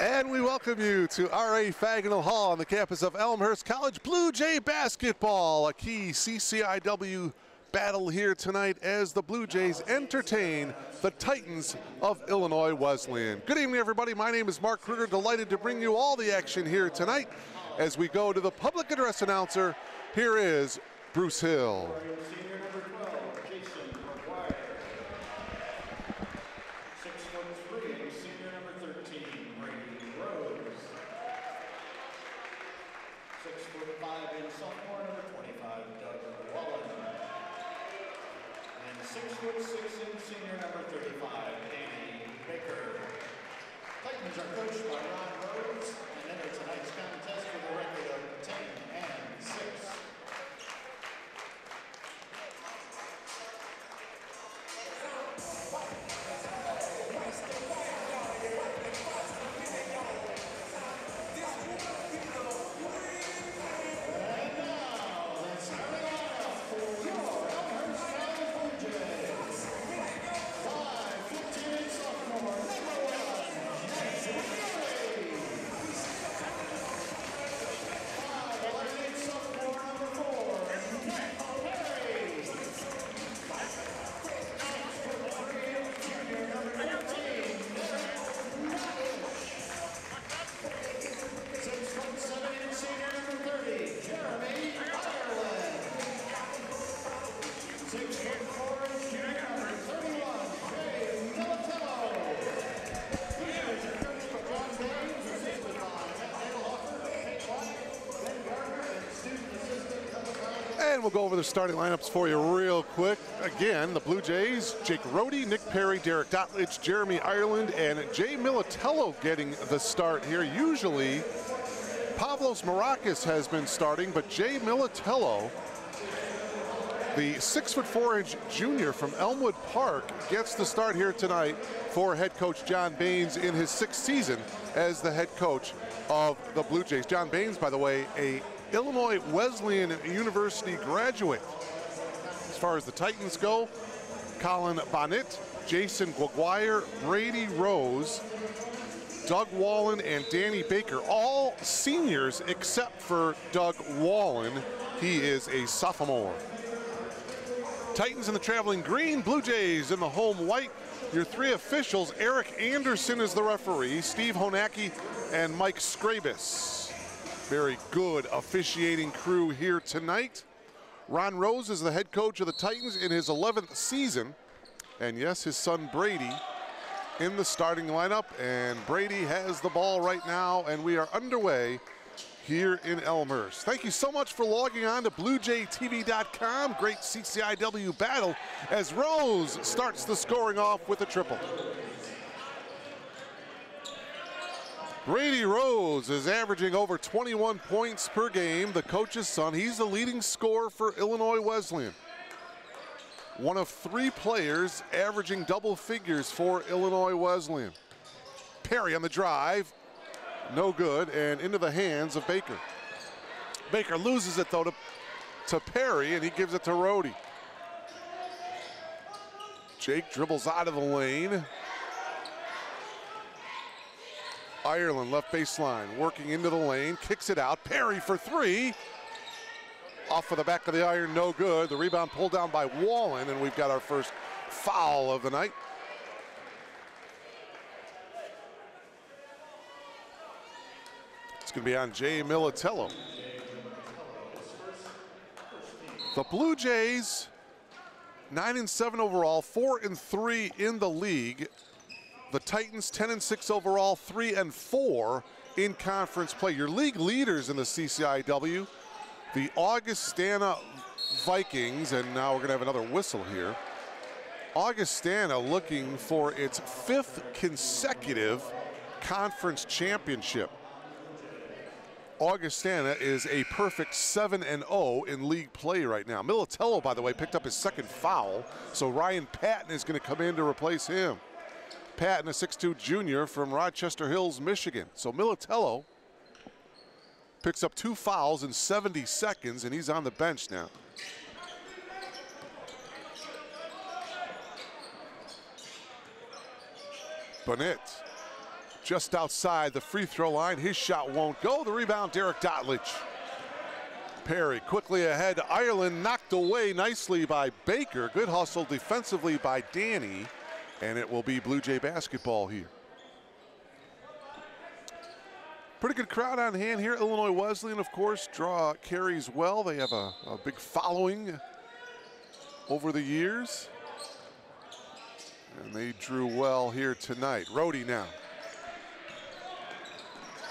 And we welcome you to R.A. Fagnall Hall on the campus of Elmhurst College. Blue Jay basketball, a key CCIW battle here tonight as the Blue Jays entertain the Titans of Illinois Wesleyan. Good evening, everybody. My name is Mark Kruger. Delighted to bring you all the action here tonight as we go to the public address announcer. Here is Bruce Hill. Senior number 12, Jason McGuire. 6'3", senior number 13, Brady Rose. 6'5" and sophomore number 25, Doug Wallen. And 6'6" and senior number 35, Danny Baker. Titans are coached by Ron Rhodes and enter tonight's contest with a record of 10-6. And we'll go over the starting lineups for you real quick. Again, the Blue Jays, Jake Rohde, Nick Perry, Derek Dotledge, Jeremy Ireland, and Jay Militello getting the start here. Usually, Pavlos Marakis has been starting, but Jay Militello, the 6'4" junior from Elmwood Park, gets the start here tonight for head coach John Baines in his 6th season as the head coach of the Blue Jays. John Baines, by the way, a Illinois Wesleyan University graduate. As far as the Titans go, Colin Bonnet, Jason McGuire, Brady Rose, Doug Wallen, and Danny Baker, all seniors except for Doug Wallen. He is a sophomore. Titans in the traveling green, Blue Jays in the home white. Your 3 officials, Eric Anderson is the referee, Steve Honacki, and Mike Scrabis. Very good officiating crew here tonight. Ron Rose is the head coach of the Titans in his 11th season. And yes, his son Brady in the starting lineup. And Brady has the ball right now, and we are underway here in Elmhurst. Thank you so much for logging on to BlueJayTV.com. Great CCIW battle as Rose starts the scoring off with a triple. Brady Rose is averaging over 21 points per game, the coach's son. He's the leading scorer for Illinois Wesleyan. One of 3 players averaging double figures for Illinois Wesleyan. Perry on the drive, no good, and into the hands of Baker. Baker loses it though to Perry, and he gives it to Rohde. Jake dribbles out of the lane. Ireland left baseline, working into the lane, kicks it out. Perry for 3. Off of the back of the iron, no good. The rebound pulled down by Wallen, and we've got our first foul of the night. It's going to be on Jay Militello. The Blue Jays, 9-7 overall, 4-3 in the league. The Titans 10-6 overall, 3-4 in conference play. Your league leaders in the CCIW, the Augustana Vikings, and now we're gonna have another whistle here. Augustana looking for its 5th consecutive conference championship. Augustana is a perfect 7-0 in league play right now. Militello, by the way, picked up his 2nd foul, so Ryan Patton is gonna come in to replace him. Patton, a 6'2" junior from Rochester Hills, Michigan. So Militello picks up 2 fouls in 70 seconds, and he's on the bench now. Bonnet just outside the free throw line. His shot won't go. The rebound, Derek Dotledge. Perry quickly ahead to Ireland, knocked away nicely by Baker. Good hustle defensively by Danny, and it will be Blue Jay basketball here. Pretty good crowd on hand here. Illinois Wesleyan, of course, carries well. They have a big following over the years, and they drew well here tonight. Rhodey now.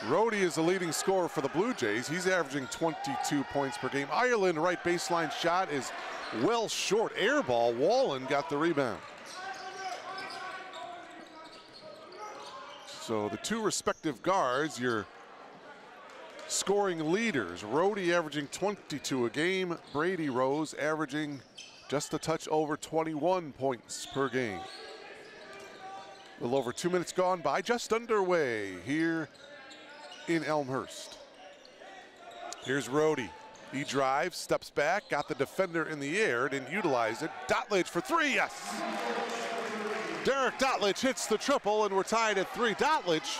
Rhodey is the leading scorer for the Blue Jays. He's averaging 22 points per game. Ireland right baseline shot is well short. Air ball. Wallen got the rebound. So the two respective guards, your scoring leaders. Rhodey averaging 22 a game. Brady Rose averaging just a touch over 21 points per game. A little over 2 minutes gone by, just underway here in Elmhurst. Here's Rhodey. He drives, steps back, got the defender in the air, didn't utilize it. Dotledge for three, yes! Derek Dotledge hits the triple, and we're tied at 3. Dotledge,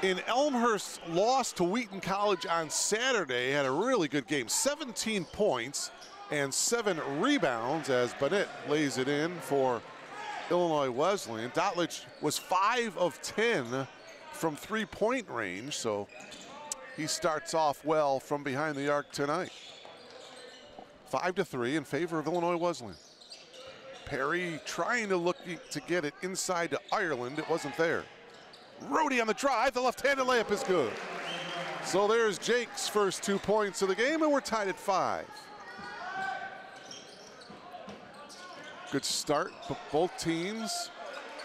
in Elmhurst's loss to Wheaton College on Saturday, had a really good game. 17 points and 7 rebounds as Bennett lays it in for Illinois Wesleyan. Dotledge was 5 of 10 from three-point range, so he starts off well from behind the arc tonight. 5-3 in favor of Illinois Wesleyan. Perry trying to look to get it inside to Ireland. It wasn't there. Rhodey on the drive. The left-handed layup is good. So there's Jake's first 2 points of the game, and we're tied at 5. Good start, both teams.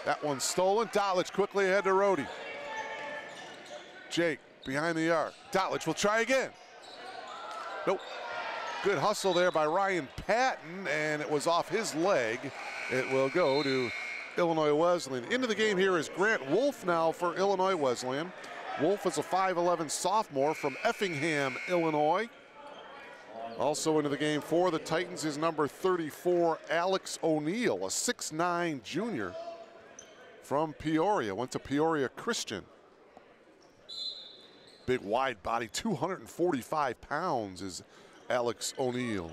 That one's stolen. Dotledge quickly ahead to Rhodey. Jake behind the arc. Dotledge will try again. Nope. Good hustle there by Ryan Patton, and it was off his leg. It will go to Illinois Wesleyan. Into the game here is Grant Wolf now for Illinois Wesleyan. Wolf is a 5'11" sophomore from Effingham, Illinois. Also into the game for the Titans is number 34, Alex O'Neill, a 6'9" junior from Peoria. Went to Peoria Christian. Big wide body, 245 pounds is Alex O'Neill.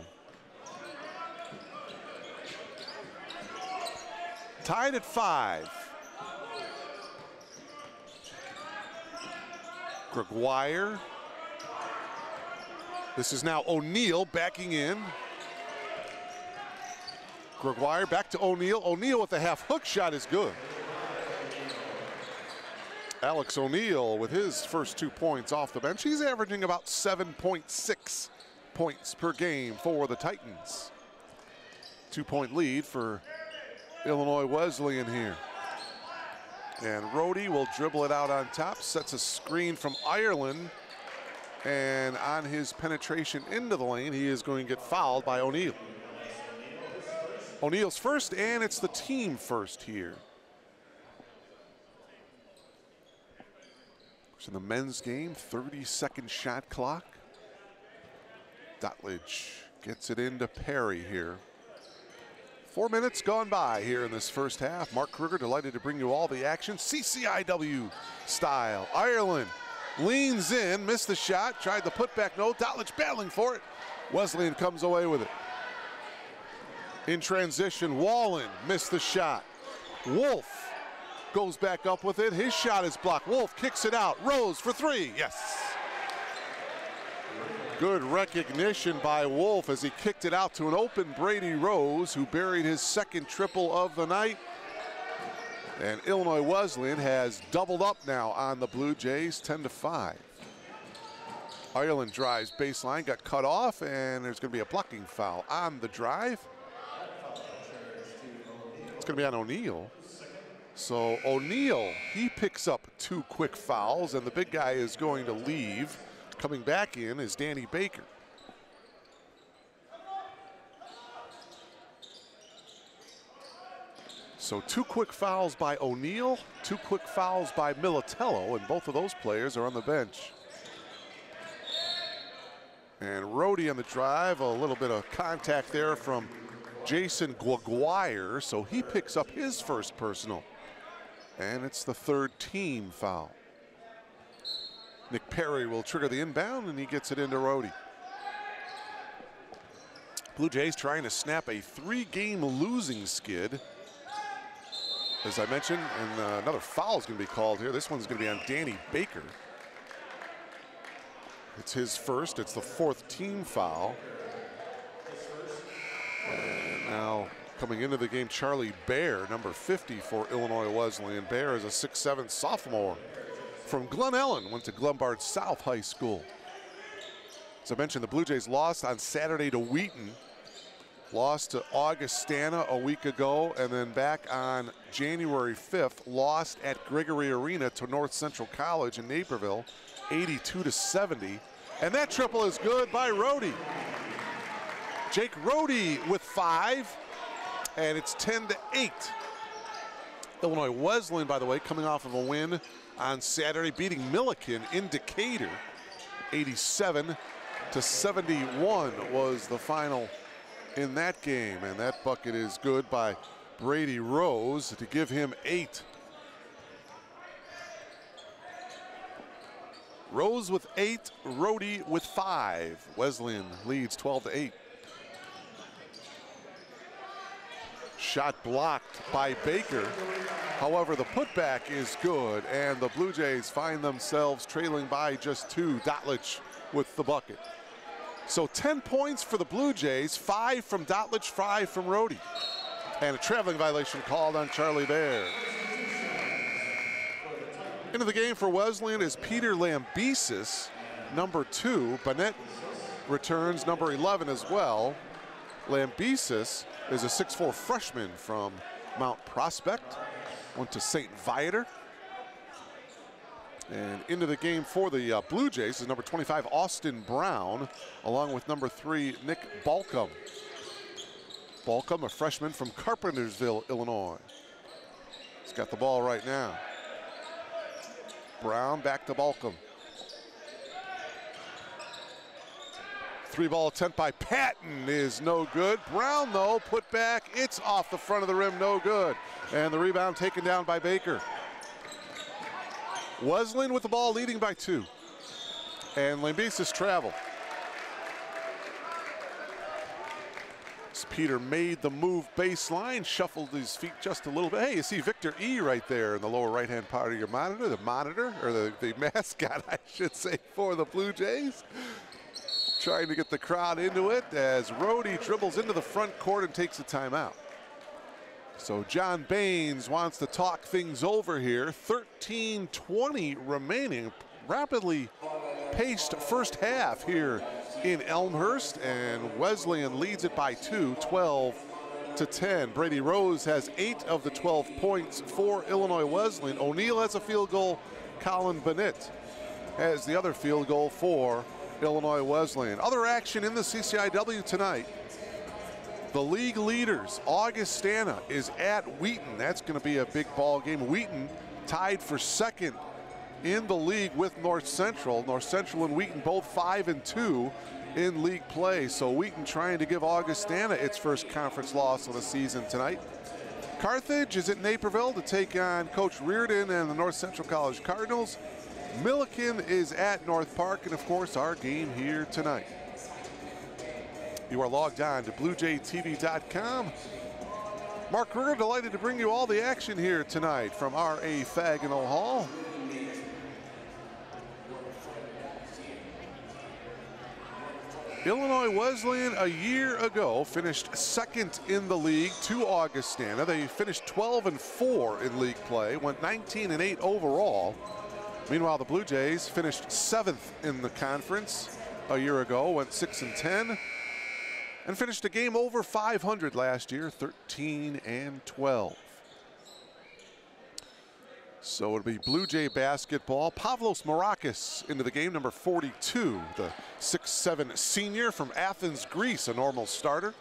Tied at 5. Gregoire. This is now O'Neill backing in. Gregoire back to O'Neill. O'Neill with the half hook shot is good. Alex O'Neill with his first 2 points off the bench. He's averaging about 7.6 points per game for the Titans. 2-point lead for Illinois Wesleyan here. And Rhodey will dribble it out on top, sets a screen from Ireland, and on his penetration into the lane, he is going to get fouled by O'Neill. O'Neill's first, and it's the team first here. In the men's game, 30-second shot clock. Dotledge gets it into Perry here. 4 minutes gone by here in this first half. Mark Kruger delighted to bring you all the action, CCIW style. Ireland leans in, missed the shot, tried the putback, no. Dotledge battling for it. Wesleyan comes away with it. In transition, Wallen missed the shot. Wolf goes back up with it. His shot is blocked. Wolf kicks it out. Rose for three. Yes. Good recognition by Wolf as he kicked it out to an open Brady Rose, who buried his second triple of the night. And Illinois Wesleyan has doubled up now on the Blue Jays, 10-5. Ireland drives baseline, got cut off, and there's going to be a blocking foul on the drive. It's going to be on O'Neill. So O'Neill, he picks up 2 quick fouls, and the big guy is going to leave. Coming back in is Danny Baker. So 2 quick fouls by O'Neill, 2 quick fouls by Militello, and both of those players are on the bench. And Rhodey on the drive, a little bit of contact there from Jason Gregoire, so he picks up his first personal. And it's the third team foul. Nick Perry will trigger the inbound, and he gets it into Rhodey. Blue Jays trying to snap a 3-game losing skid. As I mentioned, and another foul is going to be called here. This one's going to be on Danny Baker. It's his first. It's the 4th team foul. And now coming into the game, Charlie Baer, number 50 for Illinois Wesleyan. Baer is a 6'7" sophomore from Glen Ellen, went to Glenbard South High School. As I mentioned, the Blue Jays lost on Saturday to Wheaton, lost to Augustana a week ago, and then back on January 5th, lost at Gregory Arena to North Central College in Naperville, 82-70. And that triple is good by Rhodey. Jake Rhodey with 5, and it's 10-8. Illinois Wesleyan, by the way, coming off of a win on Saturday, beating Millikin in Decatur. 87-71 was the final in that game, and that bucket is good by Brady Rose to give him 8. Rose with 8, Rhodey with 5. Wesleyan leads 12-8. Shot blocked by Baker. However, the putback is good, and the Blue Jays find themselves trailing by just 2. Dotlich with the bucket. So 10 points for the Blue Jays, 5 from Dotlich, 5 from Rhodey. And a traveling violation called on Charlie Baer. Into the game for Wesleyan is Peter Lambesis, number 2. Bennett returns, number 11 as well. Lambesis is a 6'4" freshman from Mount Prospect, went to St. Viator. And into the game for the Blue Jays is number 25, Austin Brown, along with number 3, Nick Balcom. Balcom, a freshman from Carpentersville, Illinois. He's got the ball right now. Brown back to Balcom. 3-ball attempt by Patton is no good. Brown, though, put back. It's off the front of the rim, no good. And the rebound taken down by Baker. Wesleyan with the ball, leading by 2. And Lambesis travel. As Peter made the move baseline, shuffled his feet just a little bit. Hey, you see Victor E. right there in the lower right-hand part of your monitor, or the mascot, I should say, for the Blue Jays. Trying to get the crowd into it as Rhodey dribbles into the front court and takes a timeout. So John Baines wants to talk things over here. 13:20 remaining. Rapidly paced first half here in Elmhurst, and Wesleyan leads it by 2, 12-10. Brady Rose has 8 of the 12 points for Illinois Wesleyan. O'Neal has a field goal. Colin Bennett has the other field goal for Illinois Wesleyan. Other action in the CCIW tonight. The league leaders, Augustana, is at Wheaton. That's going to be a big ball game. Wheaton tied for second in the league with North Central. North Central and Wheaton both 5-2 in league play. So Wheaton trying to give Augustana its first conference loss of the season tonight. Carthage is at Naperville to take on Coach Reardon and the North Central College Cardinals. Millikin is at North Park, and of course our game here tonight. You are logged on to BlueJayTV.com. Mark Kruger, delighted to bring you all the action here tonight from R.A. Fagenal Hall. Illinois Wesleyan a year ago finished second in the league to Augustana. They finished 12-4 in league play, went 19-8 overall. Meanwhile, the Blue Jays finished 7th in the conference a year ago, went 6-10, and finished a game over 500 last year, 13-12. So it'll be Blue Jay basketball. Pavlos Marakis into the game, number 42, the 6'7" senior from Athens, Greece, a normal starter.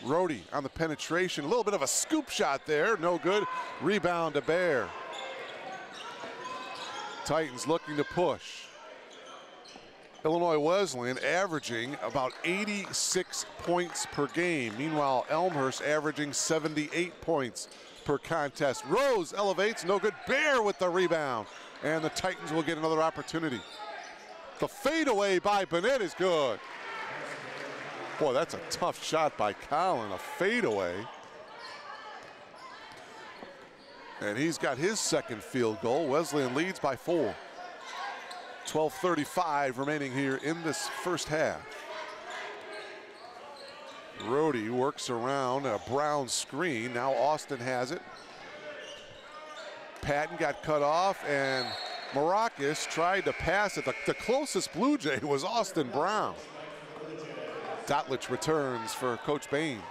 Rhodey on the penetration, a little bit of a scoop shot there, no good. Rebound to Baer. Titans looking to push. Illinois Wesleyan averaging about 86 points per game. Meanwhile, Elmhurst averaging 78 points per per contest. Rose elevates, no good. Bear with the rebound. And the Titans will get another opportunity. The fadeaway by Bennett is good. Boy, that's a tough shot by Colin, a fadeaway. And he's got his second field goal. Wesleyan leads by 4. 12:35 remaining here in this first half. Rhodey works around a Brown screen. Now Austin has it. Patton got cut off, and Maracas tried to pass it. The closest Blue Jay was Austin Brown. Dotlich returns for Coach Baines.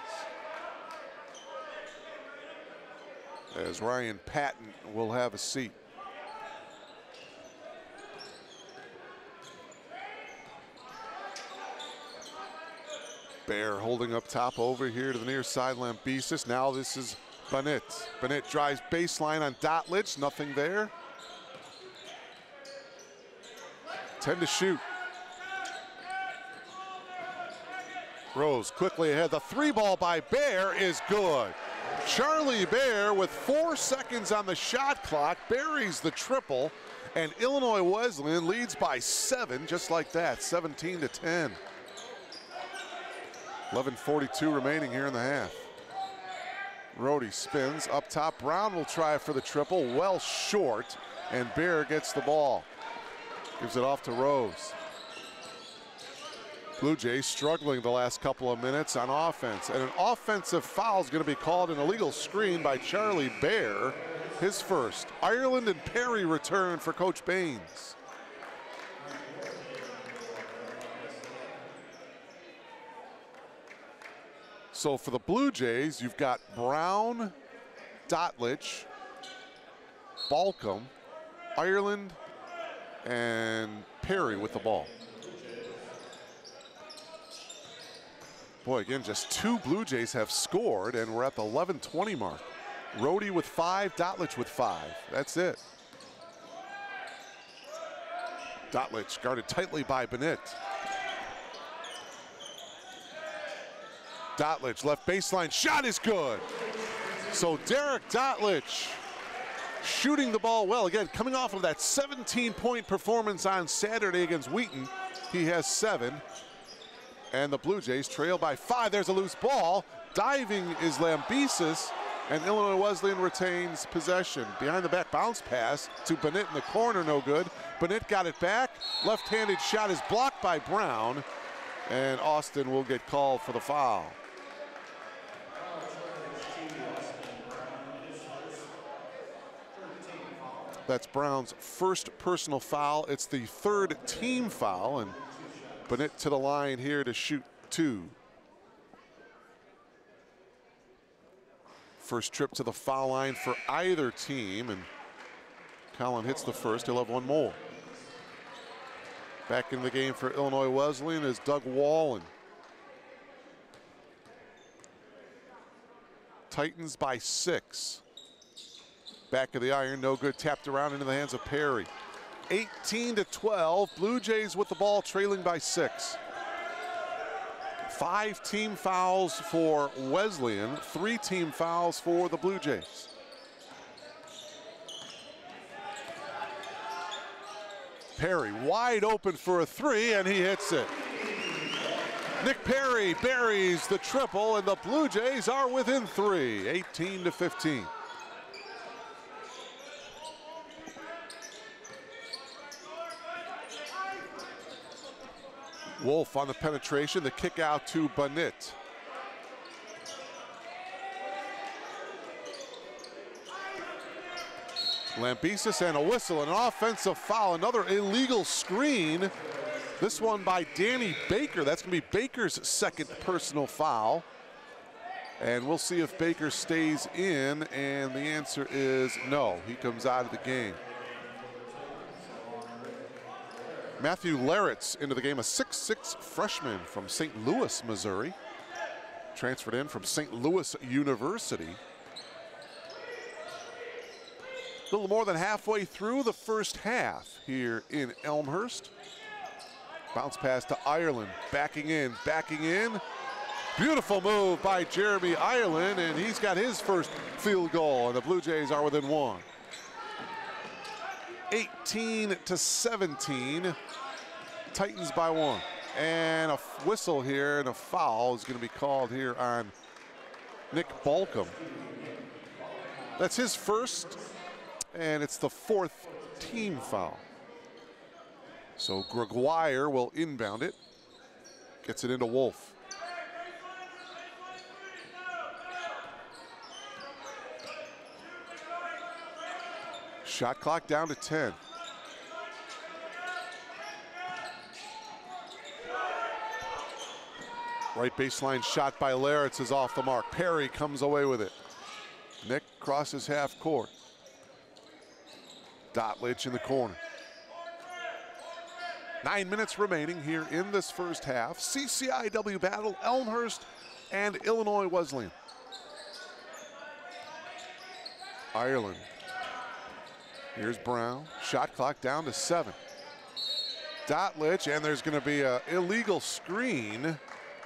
As Ryan Patton will have a seat. Bear holding up top over here to the near side, Lambesis. Now this is Bennett. Bennett drives baseline on Dotlich, nothing there. 10 to shoot. Rose quickly ahead. The 3 ball by Bear is good. Charlie Bear with 4 seconds on the shot clock buries the triple, and Illinois Wesleyan leads by 7, just like that, 17 to 10. 11:42 remaining here in the half. Rhodey spins up top. Brown will try for the triple, well short, and Bear gets the ball. Gives it off to Rose. Blue Jays struggling the last couple of minutes on offense, and an offensive foul is going to be called, an illegal screen by Charlie Bear, his first. Ireland and Perry return for Coach Baines. So for the Blue Jays, you've got Brown, Dotlich, Balcom, Ireland, and Perry with the ball. Boy, again, just 2 Blue Jays have scored, and we're at the 11:20 mark. Rhodey with 5, Dotlich with 5. That's it. Dotlich guarded tightly by Bennett. Dotlich, left baseline, shot is good. So Derek Dotlich shooting the ball well. Again, coming off of that 17-point performance on Saturday against Wheaton. He has 7. And the Blue Jays trail by 5. There's a loose ball. Diving is Lambesis, and Illinois Wesleyan retains possession. Behind the back bounce pass to Bennett in the corner, no good. Bennett got it back. Left-handed shot is blocked by Brown, and Austin will get called for the foul. That's Brown's first personal foul. It's the 3rd team foul, and Bennett to the line here to shoot 2. First trip to the foul line for either team, and Colin hits the first. He'll have 1 more. Back in the game for Illinois Wesleyan is Doug Wallen. Titans by 6. Back of the iron, no good, tapped around into the hands of Perry. 18 to 12, Blue Jays with the ball, trailing by 6. 5 team fouls for Wesleyan, 3 team fouls for the Blue Jays. Perry wide open for a 3, and he hits it. Nick Perry buries the triple, and the Blue Jays are within 3, 18 to 15. Wolf on the penetration, the kick out to Bennett. Lambesis and a whistle, and an offensive foul, another illegal screen. This one by Danny Baker. That's going to be Baker's 2nd personal foul. And we'll see if Baker stays in, and the answer is no. He comes out of the game. Matthew Laritz into the game, a 6'6" freshman from St. Louis, Missouri. Transferred in from St. Louis University. A little more than halfway through the first half here in Elmhurst. Bounce pass to Ireland, backing in, Beautiful move by Jeremy Ireland, and he's got his first field goal, and the Blue Jays are within one. 18-17, Titans by one. And a whistle here and a foul is going to be called here on Nick Balcom. That's his first, and it's the 4th team foul. So Gregoire will inbound it, gets it into Wolf. Shot clock down to 10. Right baseline shot by Laritz is off the mark. Perry comes away with it. Nick crosses half court. Dotlich in the corner. 9 minutes remaining here in this first half. CCIW battle, Elmhurst and Illinois Wesleyan. Ireland. Here's Brown. Shot clock down to 7. Dotlich, and there's going to be an illegal screen.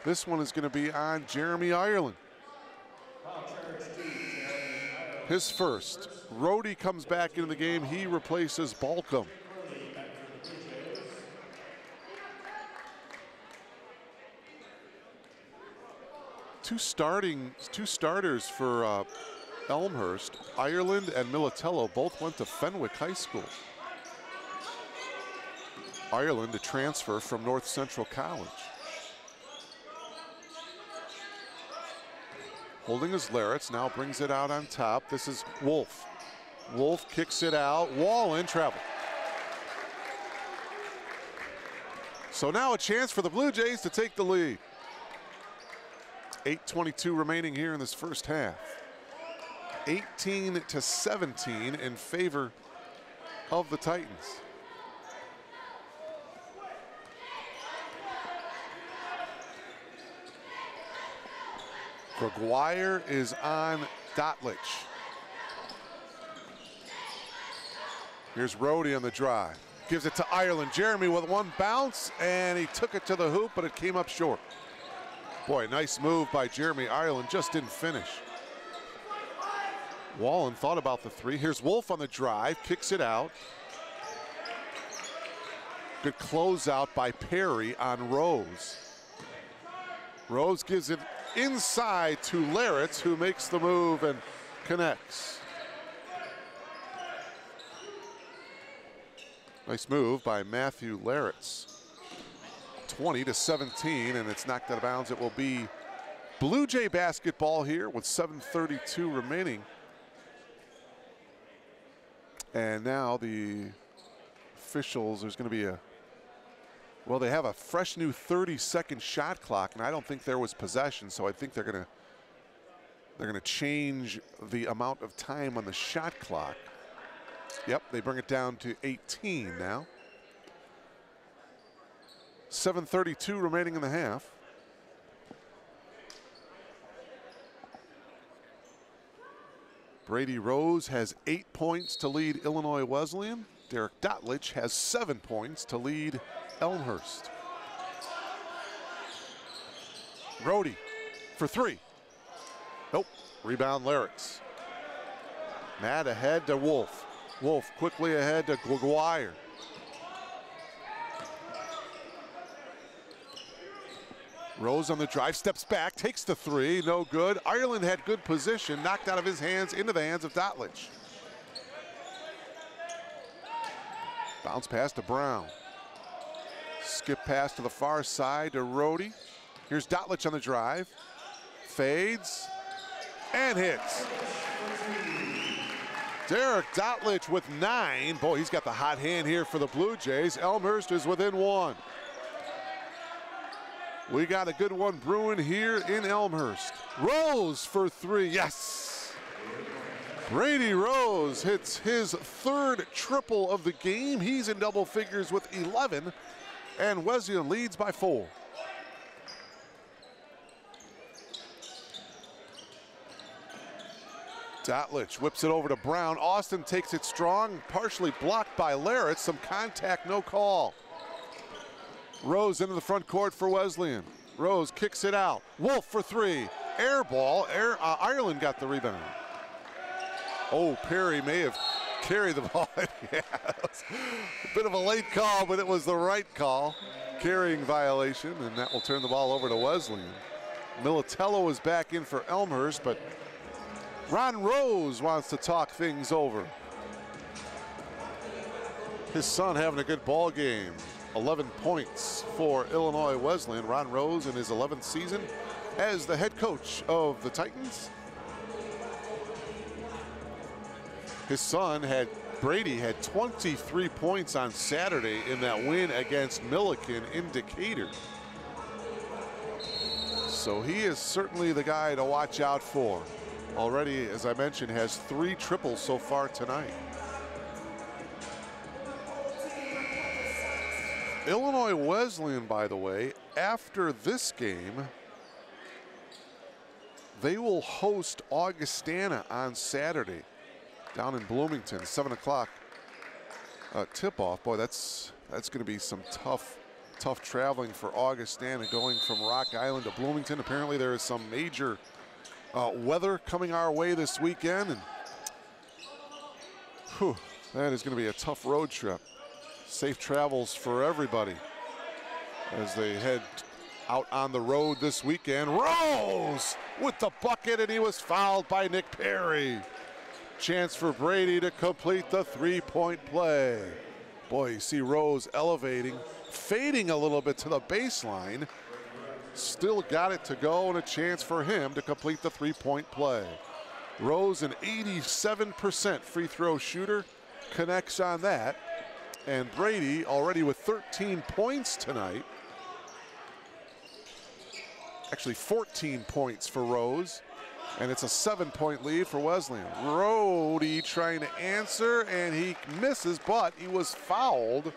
This one is going to be on Jeremy Ireland. His first. Rhodey comes back into the game. He replaces Balcom. Two starters for Elmhurst. Ireland and Militello both went to Fenwick High School. Ireland, a transfer from North Central College. Holding his Laritz, now brings it out on top. This is Wolf. Wolf kicks it out. Wall in travel. So now a chance for the Blue Jays to take the lead. 8:22 remaining here in this first half. 18-17 in favor of the Titans. Gregoire is on Dotlich. Here's Rhodey on the drive. Gives it to Ireland. Jeremy with one bounce, and he took it to the hoop, but it came up short. Boy, nice move by Jeremy Ireland, just didn't finish. Wallen thought about the three. Here's Wolf on the drive, kicks it out. Good closeout by Perry on Rose. Rose gives it inside to Laritz, who makes the move and connects. Nice move by Matthew Laritz. 20-17, and it's knocked out of bounds. It will be Blue Jay basketball here with 7:32 remaining. And now the officials, there's going to be well, they have a fresh new 30-second shot clock, and I don't think there was possession, so I think they're going to change the amount of time on the shot clock. Yep, they bring it down to 18 now. 7:32 remaining in the half. Brady Rose has 8 points to lead Illinois Wesleyan. Derek Dotlich has 7 points to lead Elmhurst. Rhodey for three. Nope, rebound Laritz. Matt ahead to Wolf. Wolf quickly ahead to Gregoire. Rose on the drive, steps back, takes the three, no good. Ireland had good position, knocked out of his hands into the hands of Dotlich. Bounce pass to Brown. Skip pass to the far side to Rhodey. Here's Dotlich on the drive. Fades and hits. Derek Dotlich with 9. Boy, he's got the hot hand here for the Blue Jays. Elmhurst is within 1. We got a good one brewing here in Elmhurst. Rose for three, yes. Brady Rose hits his third triple of the game. He's in double figures with 11, and Wesleyan leads by 4. Dotlich whips it over to Brown. Austin takes it strong, partially blocked by Laritz. Some contact, no call. Rose into the front court for Wesleyan. Rose kicks it out. Wolf for three. Air ball. Ireland got the rebound. Oh, Perry may have carried the ball. Yeah, a bit of a late call, but it was the right call. Carrying violation, and that will turn the ball over to Wesleyan. Militello is back in for Elmhurst, but Ron Rose wants to talk things over. His son having a good ball game. 11 points for Illinois Wesleyan. Ron Rose in his 11th season as the head coach of the Titans. His son Brady had 23 points on Saturday in that win against Millikin in Decatur. So he is certainly the guy to watch out for. Already, as I mentioned, has 3 triples so far tonight. Illinois Wesleyan, by the way, after this game, they will host Augustana on Saturday down in Bloomington, 7 o'clock tip-off. Boy, that's going to be some tough traveling for Augustana, going from Rock Island to Bloomington. Apparently there is some major weather coming our way this weekend, and that is going to be a tough road trip. Safe travels for everybody as they head out on the road this weekend. Rose with the bucket, and he was fouled by Nick Perry. Chance for Brady to complete the three-point play. Boy, you see Rose elevating, fading a little bit to the baseline. Still got it to go, and a chance for him to complete the three-point play. Rose, an 87% free throw shooter, connects on that. And Brady already with 13 points tonight. Actually 14 points for Rose. And it's a 7-point lead for Wesleyan. Rody trying to answer, and he misses, but he was fouled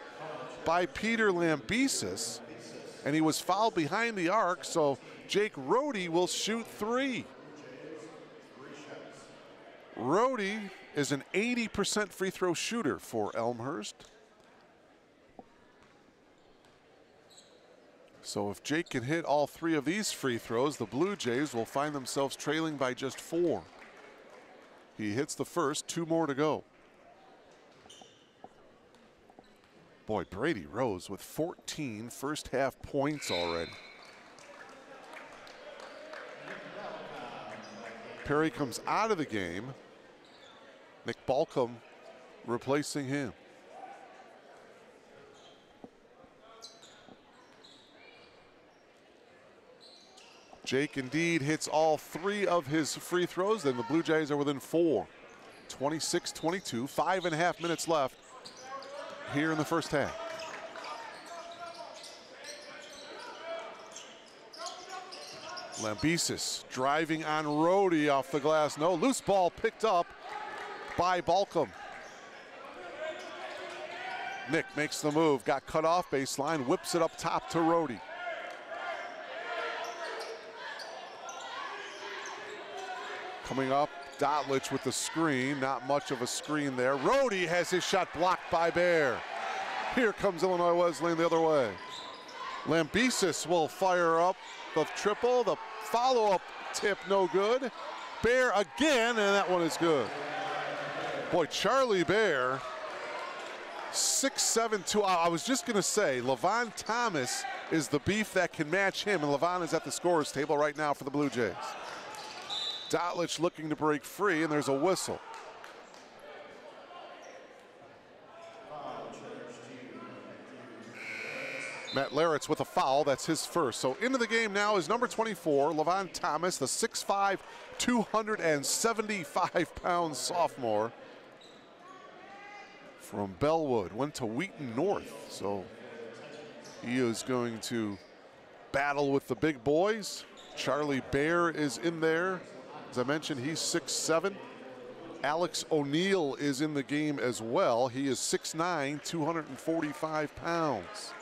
by Peter Lambesis. And he was fouled behind the arc, so Jake Rody will shoot 3. Rody is an 80% free throw shooter for Elmhurst. So if Jake can hit all 3 of these free throws, the Blue Jays will find themselves trailing by just 4. He hits the first, 2 more to go. Boy, Brady Rose with 14 first half points already. Perry comes out of the game. Nick Balcom replacing him. Jake indeed hits all 3 of his free throws. Then the Blue Jays are within 4. 26-22, 5.5 minutes left here in the first half. Lambesis driving on Rody off the glass. No, loose ball picked up by Balcom. Nick makes the move, got cut off baseline, whips it up top to Rody. Coming up, Dotlich with the screen. Not much of a screen there. Rody has his shot blocked by Bear. Here comes Illinois Wesleyan the other way. Lambesis will fire up the triple. The follow-up tip no good. Bear again, and that one is good. Boy, Charlie Bear, 6'7", 2. I was just going to say, Levon Thomas is the beef that can match him, and Levon is at the scorer's table right now for the Blue Jays. Dotlich looking to break free, and there's a whistle. Matt Laritz with a foul, that's his first. So into the game now is number 24, Levon Thomas, the 6'5", 275-pound sophomore from Bellwood. Went to Wheaton North, so he is going to battle with the big boys. Charlie Bear is in there. As I mentioned, he's 6'7". Alex O'Neill is in the game as well. He is 6'9", 245 pounds.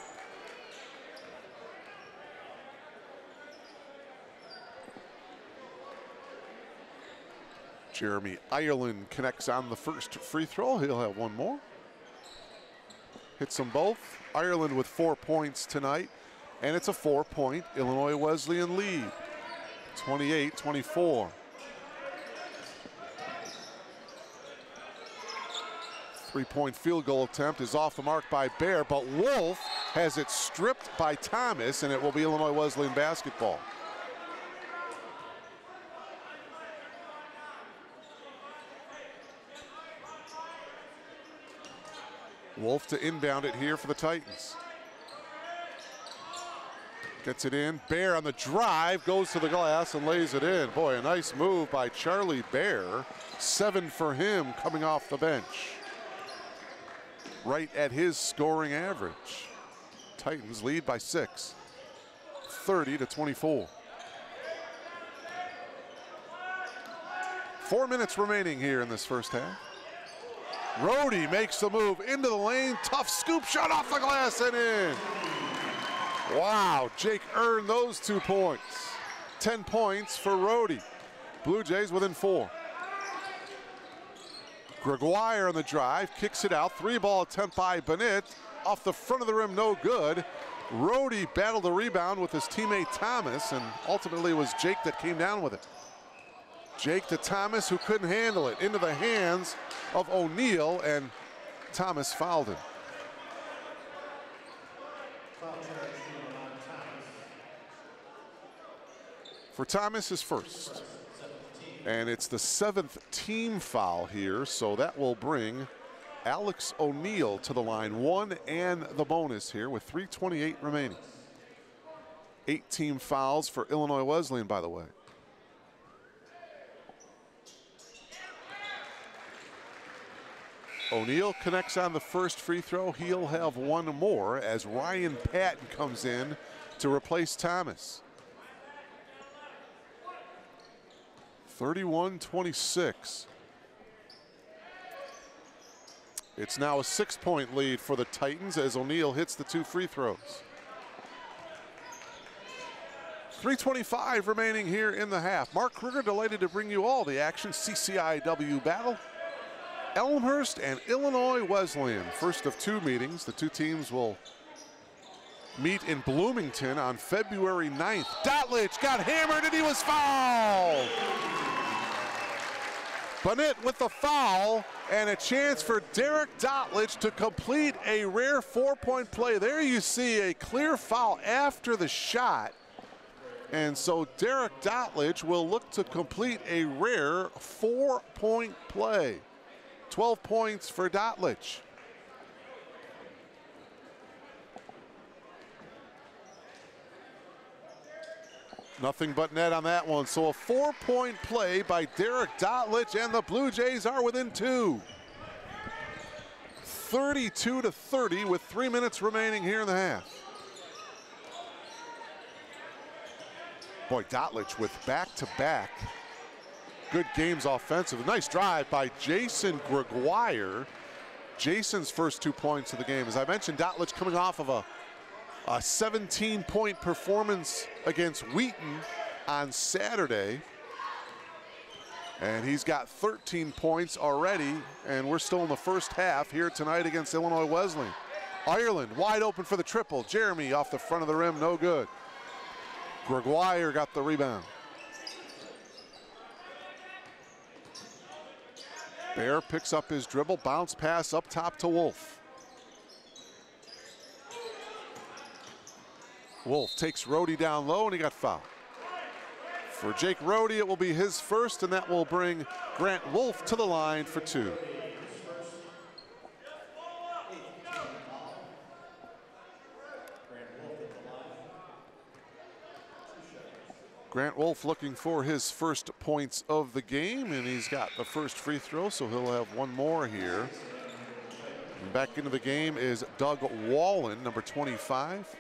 Jeremy Ireland connects on the first free throw. He'll have one more. Hits them both. Ireland with 4 points tonight. and it's a 4-point Illinois Wesleyan lead, 28-24. Three-point field goal attempt is off the mark by Bear, but Wolf has it stripped by Thomas, and it will be Illinois Wesleyan basketball. Wolf to inbound it here for the Titans. Gets it in. Bear on the drive, goes to the glass and lays it in. Boy, a nice move by Charlie Bear. 7 for him coming off the bench. Right at his scoring average. Titans lead by 6, 30-24. 4 minutes remaining here in this first half. Rhodey makes the move into the lane. Tough scoop shot off the glass and in. Wow, Jake earned those 2 points. 10 points for Rhodey. Blue Jays within 4. Gregoire on the drive, kicks it out. 3-ball attempt by Bennett. Off the front of the rim, no good. Rhodey battled the rebound with his teammate Thomas, and ultimately it was Jake that came down with it. Jake to Thomas, who couldn't handle it. Into the hands of O'Neal, and Thomas fouled him. For Thomas, his first. And it's the 7th team foul here, so that will bring Alex O'Neal to the line. 1 and the bonus here with 3:28 remaining. 8 team fouls for Illinois Wesleyan, by the way. O'Neal connects on the first free throw. He'll have 1 more as Ryan Patton comes in to replace Thomas. 31-26. It's now a 6-point lead for the Titans as O'Neal hits the 2 free throws. 3:25 remaining here in the half. Mark Kruger delighted to bring you all the action. CCIW battle. Elmhurst and Illinois Wesleyan. First of 2 meetings. The 2 teams will meet in Bloomington on February 9th. Dotlich got hammered and he was fouled. Bennett with the foul and a chance for Derek Dotlich to complete a rare 4-point play. There you see a clear foul after the shot. And so Derek Dotlich will look to complete a rare 4-point play. 12 points for Dotlich. Nothing but net on that one. So a 4-point play by Derek Dotlich, and the Blue Jays are within 2. 32-30 with 3 minutes remaining here in the half. Boy, Dotlich with back-to-back good games offensive. Nice drive by Jason Gregoire. Jason's first 2 points of the game. As I mentioned, Dotlich coming off of a 17-point performance against Wheaton on Saturday. And he's got 13 points already, and we're still in the first half here tonight against Illinois Wesleyan. Ireland wide open for the triple. Jeremy off the front of the rim, no good. Gregoire got the rebound. Bear picks up his dribble, bounce pass up top to Wolf. Wolf takes Rhodey down low, and he got fouled. For Jake Rhodey, it will be his first, and that will bring Grant Wolf to the line for 2. Grant Wolf looking for his first points of the game, and he's got the first free throw, so he'll have 1 more here. And back into the game is Doug Wallen, number 25.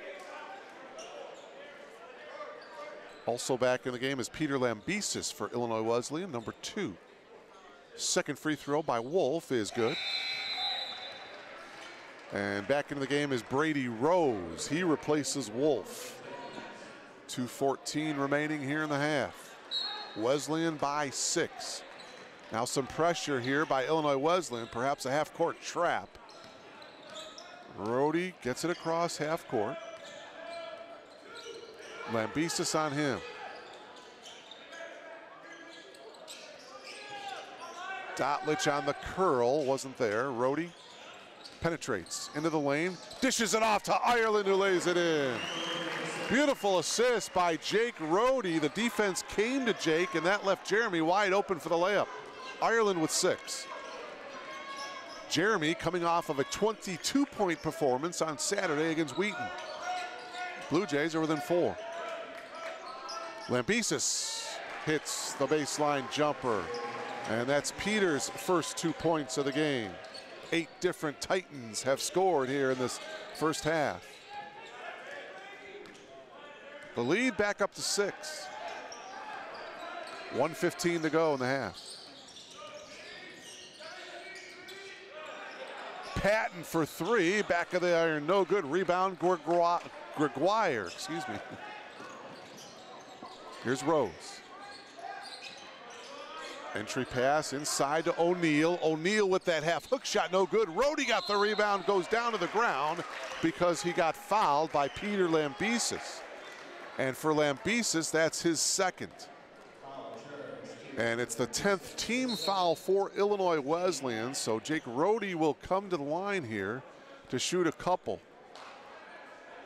Also back in the game is Peter Lambesis for Illinois Wesleyan, number 2. Second free throw by Wolf is good. And back into the game is Brady Rose. He replaces Wolf. 2:14 remaining here in the half. Wesleyan by 6. Now some pressure here by Illinois Wesleyan, perhaps a half-court trap. Rhodey gets it across half court. Lambesis on him. Dotlich on the curl, wasn't there. Rohde penetrates into the lane, dishes it off to Ireland, who lays it in. Beautiful assist by Jake Rohde. The defense came to Jake, and that left Jeremy wide open for the layup. Ireland with 6. Jeremy coming off of a 22-point performance on Saturday against Wheaton. Blue Jays are within 4. Lambesis hits the baseline jumper, and that's Peters' first 2 points of the game. 8 different Titans have scored here in this first half. The lead back up to 6. 1:15 to go in the half. Patton for 3, back of the iron, no good. Rebound, Gregoire, excuse me. Here's Rose. Entry pass inside to O'Neal. O'Neal with that half hook shot, no good. Rohde got the rebound, goes down to the ground because he got fouled by Peter Lambesis. And for Lambesis, that's his second. And it's the 10th team foul for Illinois Wesleyan, so Jake Rohde will come to the line here to shoot a couple.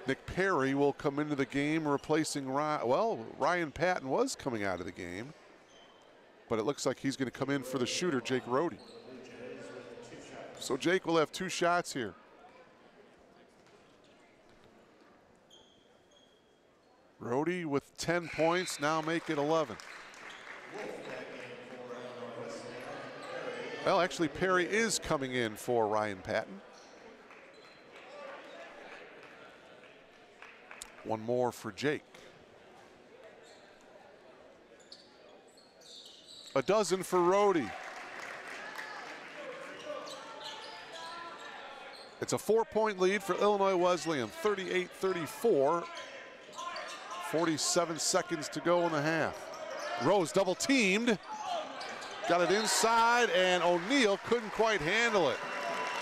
Nick Perry will come into the game replacing Ryan Patton was coming out of the game, but it looks like he's going to come in for the shooter, Jake Rohde. So Jake will have 2 shots here. Rohde with 10 points, now make it 11. Well, actually, Perry is coming in for Ryan Patton. One more for Jake. A dozen for Rohde. It's a 4-point lead for Illinois Wesleyan, 38-34. 47 seconds to go in the half. Rose double teamed. Got it inside, and O'Neal couldn't quite handle it.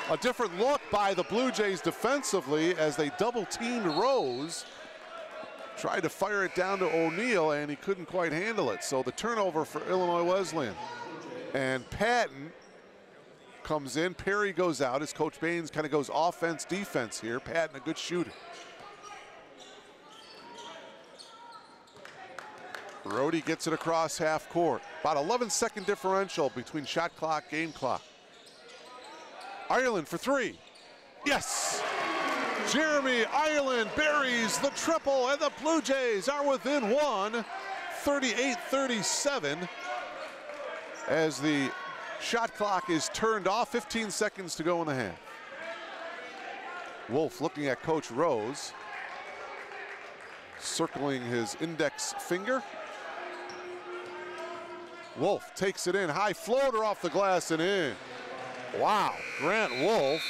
A different look by the Blue Jays defensively as they double teamed Rose. Tried to fire it down to O'Neal, and he couldn't quite handle it. So the turnover for Illinois Wesleyan. And Patton comes in. Perry goes out as Coach Baines kind of goes offense, defense here. Patton, a good shooter. Rohde gets it across half court. About 11-second differential between shot clock, game clock. Ireland for 3. Yes! Jeremy Ireland buries the triple, and the Blue Jays are within 1, 38-37. As the shot clock is turned off, 15 seconds to go in the half. Wolf looking at Coach Rose, circling his index finger. Wolf takes it in, high floater off the glass and in. Wow, Grant Wolf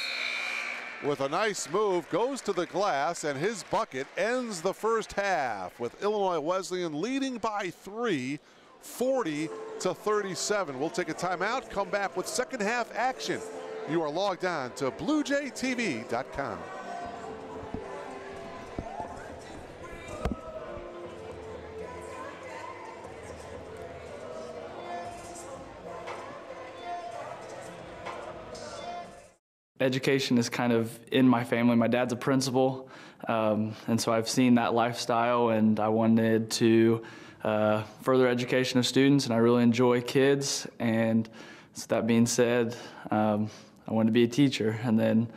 with a nice move goes to the glass, and his bucket ends the first half with Illinois Wesleyan leading by 3, 40-37. We'll take a timeout, come back with second half action. You are logged on to BlueJayTV.com. Education is kind of in my family. My dad's a principal, and so I've seen that lifestyle, and I wanted to further education of students, and I really enjoy kids. And so that being said, I wanted to be a teacher and then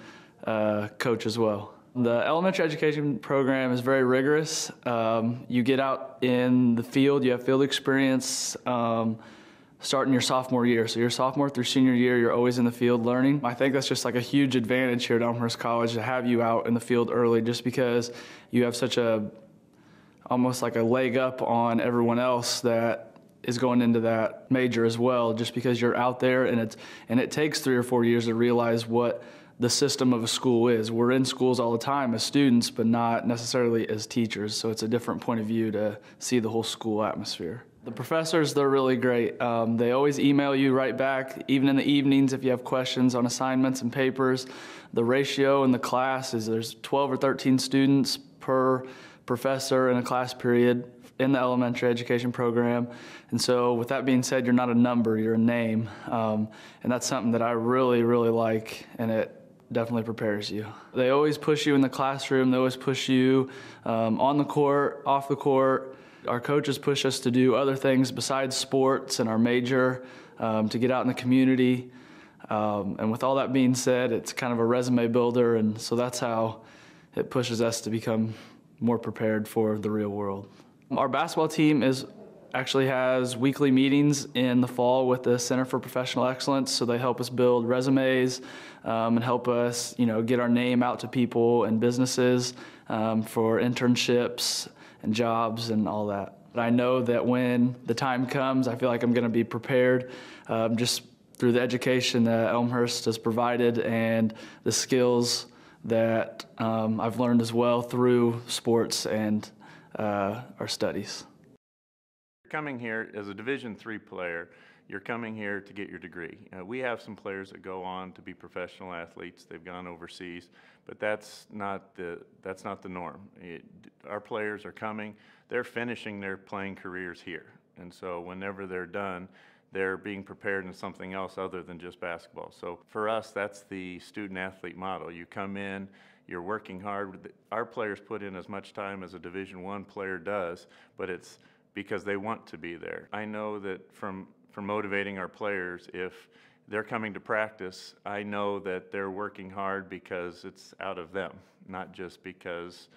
coach as well. The elementary education program is very rigorous. You get out in the field, you have field experience, starting your sophomore year. So your sophomore through senior year, you're always in the field learning. I think that's just like a huge advantage here at Elmhurst College to have you out in the field early, just because you have such almost like a leg up on everyone else that is going into that major as well, just because you're out there, and it takes 3 or 4 years to realize what the system of a school is. We're in schools all the time as students, but not necessarily as teachers. So it's a different point of view to see the whole school atmosphere. The professors, they're really great. They always email you right back, even in the evenings if you have questions on assignments and papers. The ratio in the class is there's 12 or 13 students per professor in a class period in the elementary education program. And so with that being said, you're not a number, you're a name. And that's something that I really, really like, and it definitely prepares you. They always push you in the classroom, they always push you on the court, off the court. Our coaches push us to do other things besides sports and our major, to get out in the community. And with all that being said, it's kind of a resume builder, and so that's how it pushes us to become more prepared for the real world. Our basketball team actually has weekly meetings in the fall with the Center for Professional Excellence, so they help us build resumes and help us, get our name out to people and businesses for internships and jobs and all that. I know that when the time comes, I feel like I'm going to be prepared just through the education that Elmhurst has provided and the skills that I've learned as well through sports and our studies. Coming here as a Division III player, you're coming here to get your degree. We have some players that go on to be professional athletes. They've gone overseas, but that's not the norm. Our players are coming, they're finishing their playing careers here. And so whenever they're done, they're being prepared in something else other than just basketball. So for us, that's the student-athlete model. You come in, you're working hard. Our players put in as much time as a Division I player does, but it's because they want to be there. I know that from motivating our players, if they're coming to practice, I know that they're working hard because it's out of them, not just because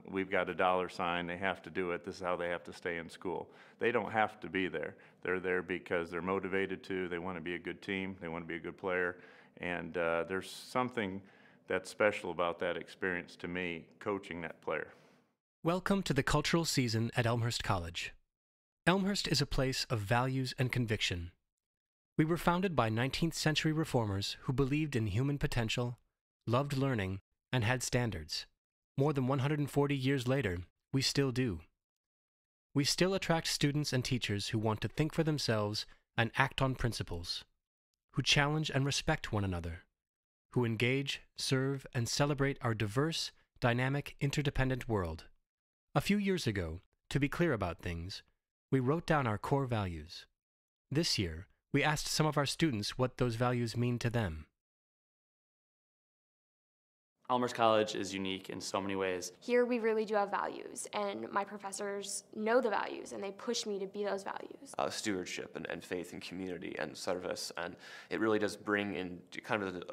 we've got a dollar sign, they have to do it, this is how they have to stay in school. They don't have to be there. They're there because they're motivated to, they want to be a good team, they want to be a good player, and there's something that's special about that experience to me, coaching that player. Welcome to the cultural season at Elmhurst College. Elmhurst is a place of values and conviction. We were founded by 19th century reformers who believed in human potential, loved learning, and had standards. More than 140 years later, we still do. We still attract students and teachers who want to think for themselves and act on principles, who challenge and respect one another, who engage, serve, and celebrate our diverse, dynamic, interdependent world. A few years ago, to be clear about things, we wrote down our core values. This year, we asked some of our students what those values mean to them. Elmhurst College is unique in so many ways. Here we really do have values, and my professors know the values, and they push me to be those values. Stewardship and faith and community and service, and it really does bring in kind of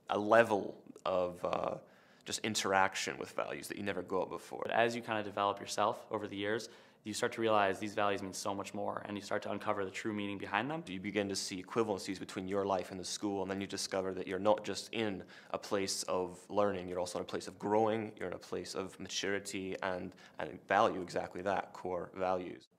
a level of just interaction with values that you never got before. But as you kind of develop yourself over the years, you start to realize these values mean so much more, and you start to uncover the true meaning behind them. You begin to see equivalencies between your life and the school, and then you discover that you're not just in a place of learning, you're also in a place of growing, you're in a place of maturity and value exactly that, core values.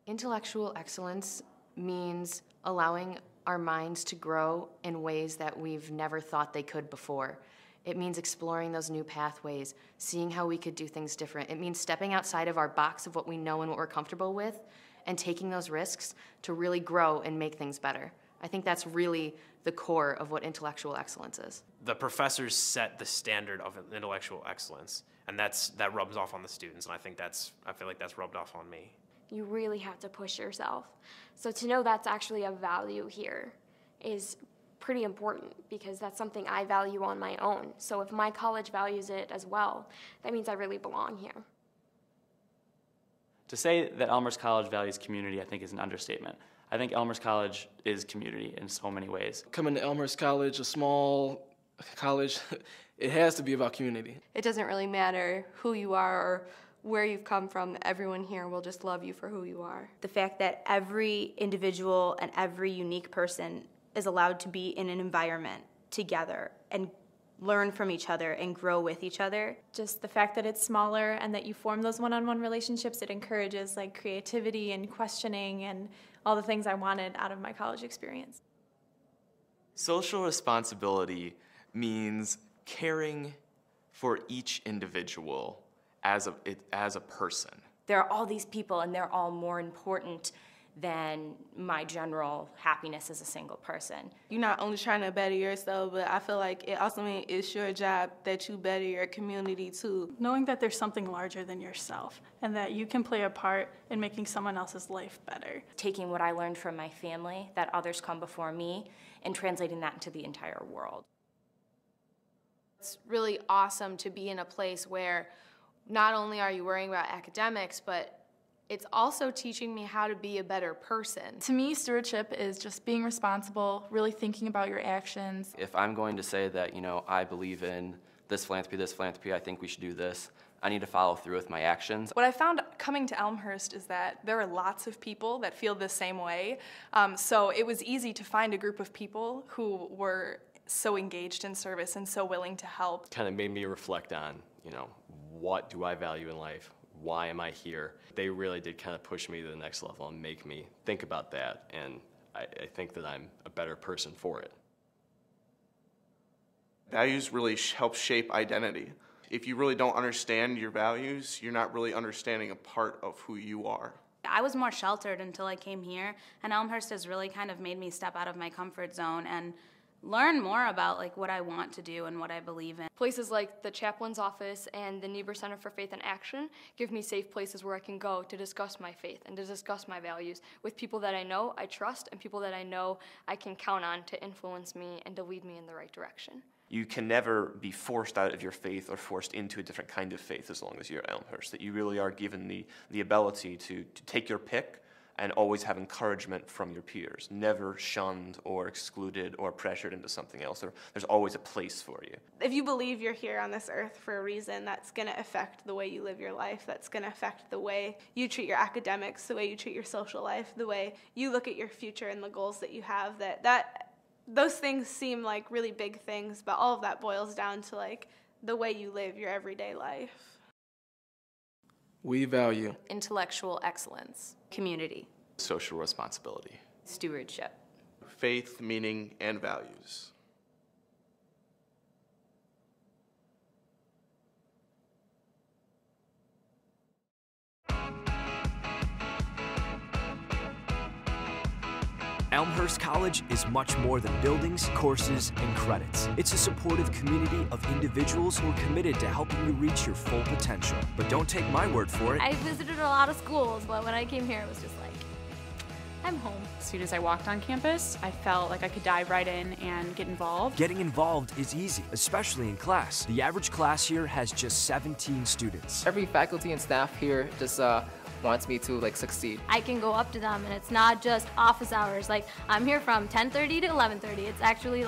Intellectual excellence means allowing our minds to grow in ways that we've never thought they could before. It means exploring those new pathways, seeing how we could do things different. It means stepping outside of our box of what we know and what we're comfortable with and taking those risks to really grow and make things better. I think that's really the core of what intellectual excellence is. The professors set the standard of intellectual excellence, and that rubs off on the students, and I feel like that's rubbed off on me. You really have to push yourself. So to know that's actually a value here is pretty important, because that's something I value on my own. So if my college values it as well, that means I really belong here. To say that Elmhurst College values community, I think, is an understatement. I think Elmhurst College is community in so many ways. Coming to Elmhurst College, a small college, it has to be about community. It doesn't really matter who you are or where you've come from. Everyone here will just love you for who you are. The fact that every individual and every unique person is allowed to be in an environment together and learn from each other and grow with each other. Just the fact that it's smaller and that you form those one-on-one relationships, it encourages like creativity and questioning and all the things I wanted out of my college experience. Social responsibility means caring for each individual as a person. There are all these people and they're all more important than my general happiness as a single person. You're not only trying to better yourself, but I feel like it also means it's your job that you better your community too. Knowing that there's something larger than yourself and that you can play a part in making someone else's life better. Taking what I learned from my family, that others come before me, and translating that into the entire world. It's really awesome to be in a place where not only are you worrying about academics, but it's also teaching me how to be a better person. To me, stewardship is just being responsible, really thinking about your actions. If I'm going to say that, I believe in this philanthropy, I think we should do this, I need to follow through with my actions. What I found coming to Elmhurst is that there are lots of people that feel the same way. So it was easy to find a group of people who were so engaged in service and so willing to help. Kind of made me reflect on, what do I value in life? Why am I here? They really did kind of push me to the next level and make me think about that, and I think that I'm a better person for it. Values really help shape identity. If you really don't understand your values, you're not really understanding a part of who you are. I was more sheltered until I came here, and Elmhurst has really kind of made me step out of my comfort zone and learn more about what I want to do and what I believe in. Places like the chaplain's office and the Niebuhr Center for Faith and Action give me safe places where I can go to discuss my faith and to discuss my values with people that I know I trust and people that I know I can count on to influence me and to lead me in the right direction. You can never be forced out of your faith or forced into a different kind of faith as long as you're at Elmhurst, that you really are given the ability to take your pick and always have encouragement from your peers, never shunned or excluded or pressured into something else. There's always a place for you. If you believe you're here on this earth for a reason, that's going to affect the way you live your life. That's going to affect the way you treat your academics, the way you treat your social life, the way you look at your future and the goals that you have. Those things seem like really big things, but all of that boils down to the way you live your everyday life. We value intellectual excellence, community, social responsibility, stewardship, faith, meaning, and values. Elmhurst College is much more than buildings, courses, and credits. It's a supportive community of individuals who are committed to helping you reach your full potential. But don't take my word for it. I visited a lot of schools, but when I came here, it was just like, I'm home. As soon as I walked on campus, I felt like I could dive right in and get involved. Getting involved is easy, especially in class. The average class here has just 17 students. Every faculty and staff here just wants me to succeed. I can go up to them and it's not just office hours. I'm here from 10:30 to 11:30. It's actually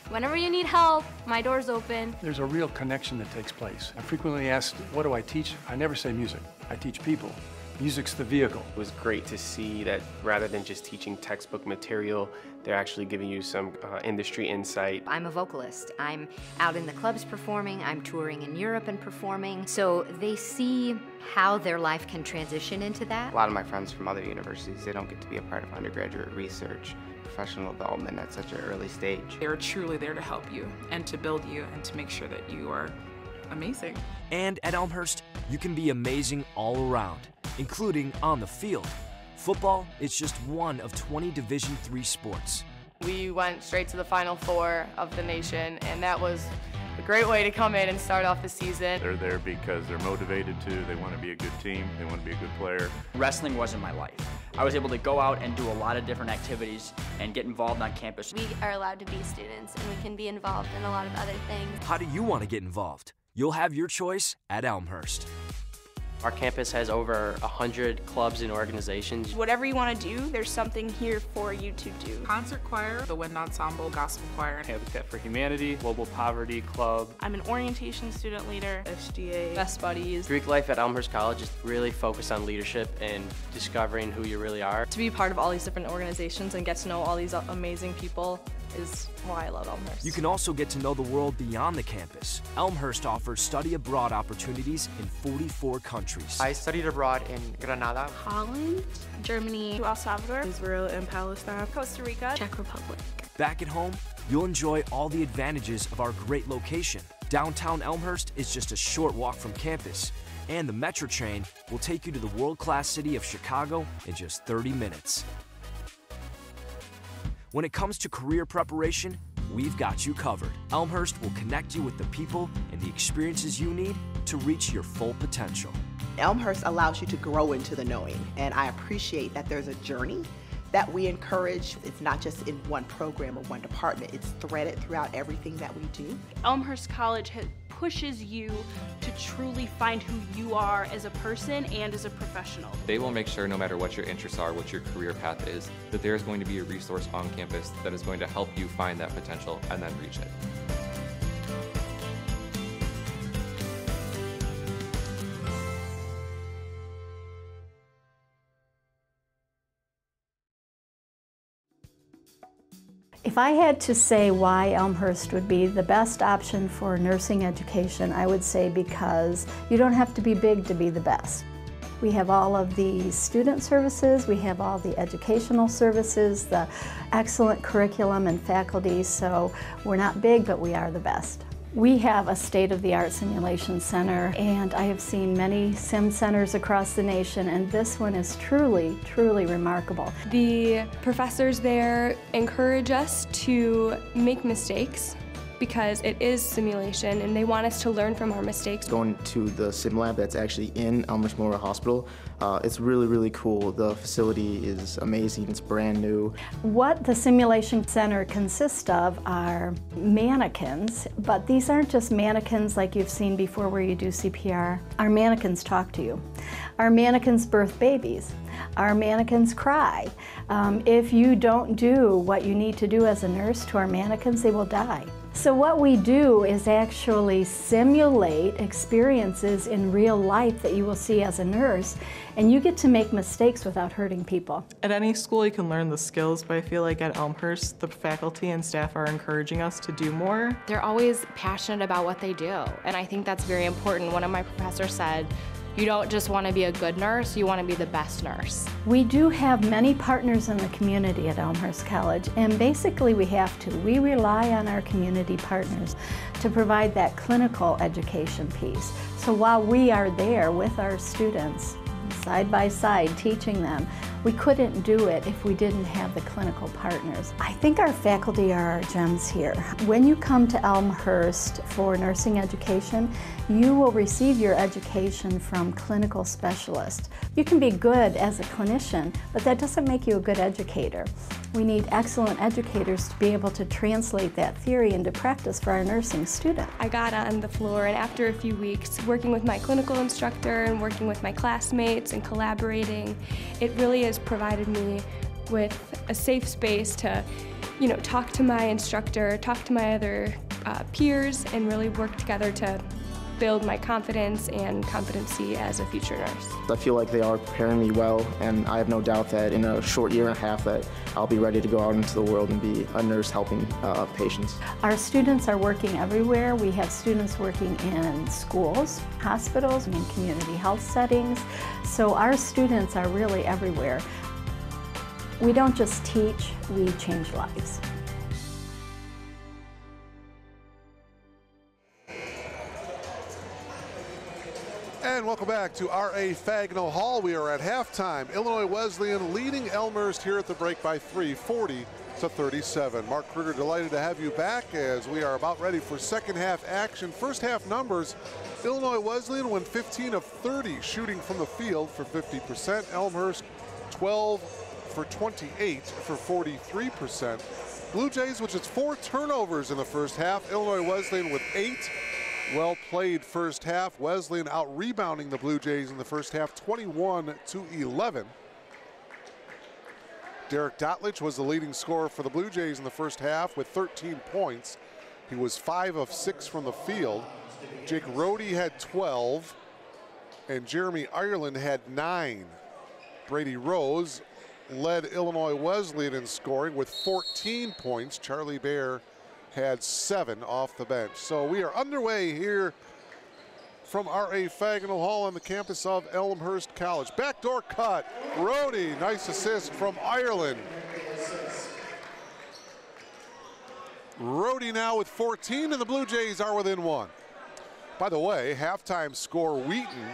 whenever you need help, my door's open. There's a real connection that takes place. I'm frequently asked, what do I teach? I never say music. I teach people. Music's the vehicle. It was great to see that rather than just teaching textbook material, they're actually giving you some industry insight. I'm a vocalist. I'm out in the clubs performing. I'm touring in Europe and performing. So they see how their life can transition into that. A lot of my friends from other universities, they don't get to be a part of undergraduate research, professional development at such an early stage. They're truly there to help you and to build you and to make sure that you are amazing. And at Elmhurst, you can be amazing all around, including on the field. Football is just one of 20 Division III sports. We went straight to the Final Four of the nation, and that was a great way to come in and start off the season. They're there because they're motivated to, they want to be a good team, they want to be a good player. Wrestling wasn't my life. I was able to go out and do a lot of different activities and get involved on campus. We are allowed to be students, and we can be involved in a lot of other things. How do you want to get involved? You'll have your choice at Elmhurst. Our campus has over 100 clubs and organizations. Whatever you want to do, there's something here for you to do. Concert choir, the Wind Ensemble, gospel choir, Habitat for Humanity, Global Poverty Club. I'm an orientation student leader, SGA, Best Buddies. Greek life at Elmhurst College is really focused on leadership and discovering who you really are. To be part of all these different organizations and get to know all these amazing people is why I love Elmhurst. You can also get to know the world beyond the campus. Elmhurst offers study abroad opportunities in 44 countries. I studied abroad in Granada, Holland, Germany, El Salvador, Israel and Palestine, Costa Rica, Czech Republic. Back at home, you'll enjoy all the advantages of our great location. Downtown Elmhurst is just a short walk from campus. And the Metro train will take you to the world-class city of Chicago in just 30 minutes. When it comes to career preparation, we've got you covered. Elmhurst will connect you with the people and the experiences you need to reach your full potential. Elmhurst allows you to grow into the knowing, and I appreciate that there's a journey that we encourage. It's not just in one program or one department, it's threaded throughout everything that we do. Elmhurst College pushes you to truly find who you are as a person and as a professional. They will make sure no matter what your interests are, what your career path is, that there's going to be a resource on campus that is going to help you find that potential and then reach it. If I had to say why Elmhurst would be the best option for nursing education, I would say because you don't have to be big to be the best. We have all of the student services, we have all the educational services, the excellent curriculum and faculty, so we're not big, but we are the best. We have a state-of-the-art simulation center, and I have seen many sim centers across the nation, and this one is truly, truly remarkable. The professors there encourage us to make mistakes because it is simulation, and they want us to learn from our mistakes. Going to the sim lab that's actually in Elmhurst Memorial Hospital, it's really, really cool. The facility is amazing, it's brand new. What the simulation center consists of are mannequins, but these aren't just mannequins like you've seen before where you do CPR. Our mannequins talk to you. Our mannequins birth babies. Our mannequins cry. If you don't do what you need to do as a nurse to our mannequins, they will die. So what we do is actually simulate experiences in real life that you will see as a nurse, and you get to make mistakes without hurting people. At any school you can learn the skills, but I feel like at Elmhurst, the faculty and staff are encouraging us to do more. They're always passionate about what they do, and I think that's very important. One of my professors said, you don't just want to be a good nurse, you want to be the best nurse. We do have many partners in the community at Elmhurst College, and basically we have to. We rely on our community partners to provide that clinical education piece. So while we are there with our students, side by side, teaching them, we couldn't do it if we didn't have the clinical partners. I think our faculty are our gems here. When you come to Elmhurst for nursing education, you will receive your education from clinical specialists. You can be good as a clinician, but that doesn't make you a good educator. We need excellent educators to be able to translate that theory into practice for our nursing students. I got on the floor, and after a few weeks working with my clinical instructor and working with my classmates and collaborating, it really has provided me with a safe space to, talk to my instructor, talk to my other peers, and really work together to build my confidence and competency as a future nurse. I feel like they are preparing me well, and I have no doubt that in a short year and a half that I'll be ready to go out into the world and be a nurse helping patients. Our students are working everywhere. We have students working in schools, hospitals, and in community health settings. So our students are really everywhere. We don't just teach, we change lives. And welcome back to R.A. Fagnall Hall. We are at halftime. Illinois Wesleyan leading Elmhurst here at the break by 3, 40-37. Mark Kruger, delighted to have you back as we are about ready for second half action. First half numbers, Illinois Wesleyan went 15 of 30 shooting from the field for 50%. Elmhurst 12 for 28 for 43%. Blue Jays, which is 4 turnovers in the first half. Illinois Wesleyan with 8. Well played first half. Wesleyan out rebounding the Blue Jays in the first half, 21-11. Derek Dotlich was the leading scorer for the Blue Jays in the first half with 13 points. He was 5 of 6 from the field. Jake Rohde had 12, and Jeremy Ireland had 9. Brady Rose led Illinois Wesleyan in scoring with 14 points. Charlie Bear had 7 off the bench. So we are underway here from R.A. Fagnall Hall on the campus of Elmhurst College. Backdoor cut, Rohde, nice assist from Ireland. Rohde now with 14, and the Blue Jays are within 1. By the way, halftime score, Wheaton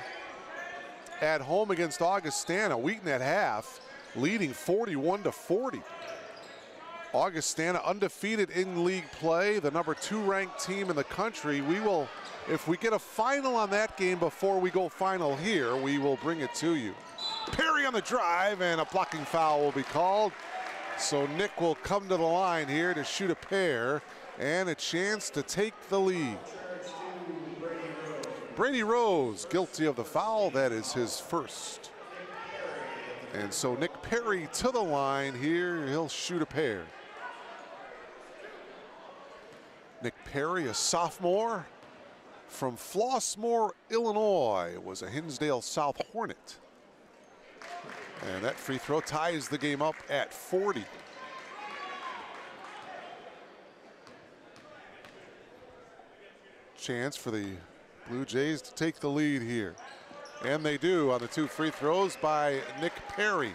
at home against Augustana. Wheaton at half, leading 41-40. Augustana undefeated in league play, the number 2 ranked team in the country. We will, if we get a final on that game before we go final here, we will bring it to you. Perry on the drive, and a blocking foul will be called. So Nick will come to the line here to shoot a pair and a chance to take the lead. Brady Rose guilty of the foul. That is his first. And so Nick Perry to the line here. He'll shoot a pair. Nick Perry, a sophomore from Flossmoor, Illinois, was a Hinsdale South Hornet. And that free throw ties the game up at 40. Chance for the Blue Jays to take the lead here. And they do on the 2 free throws by Nick Perry.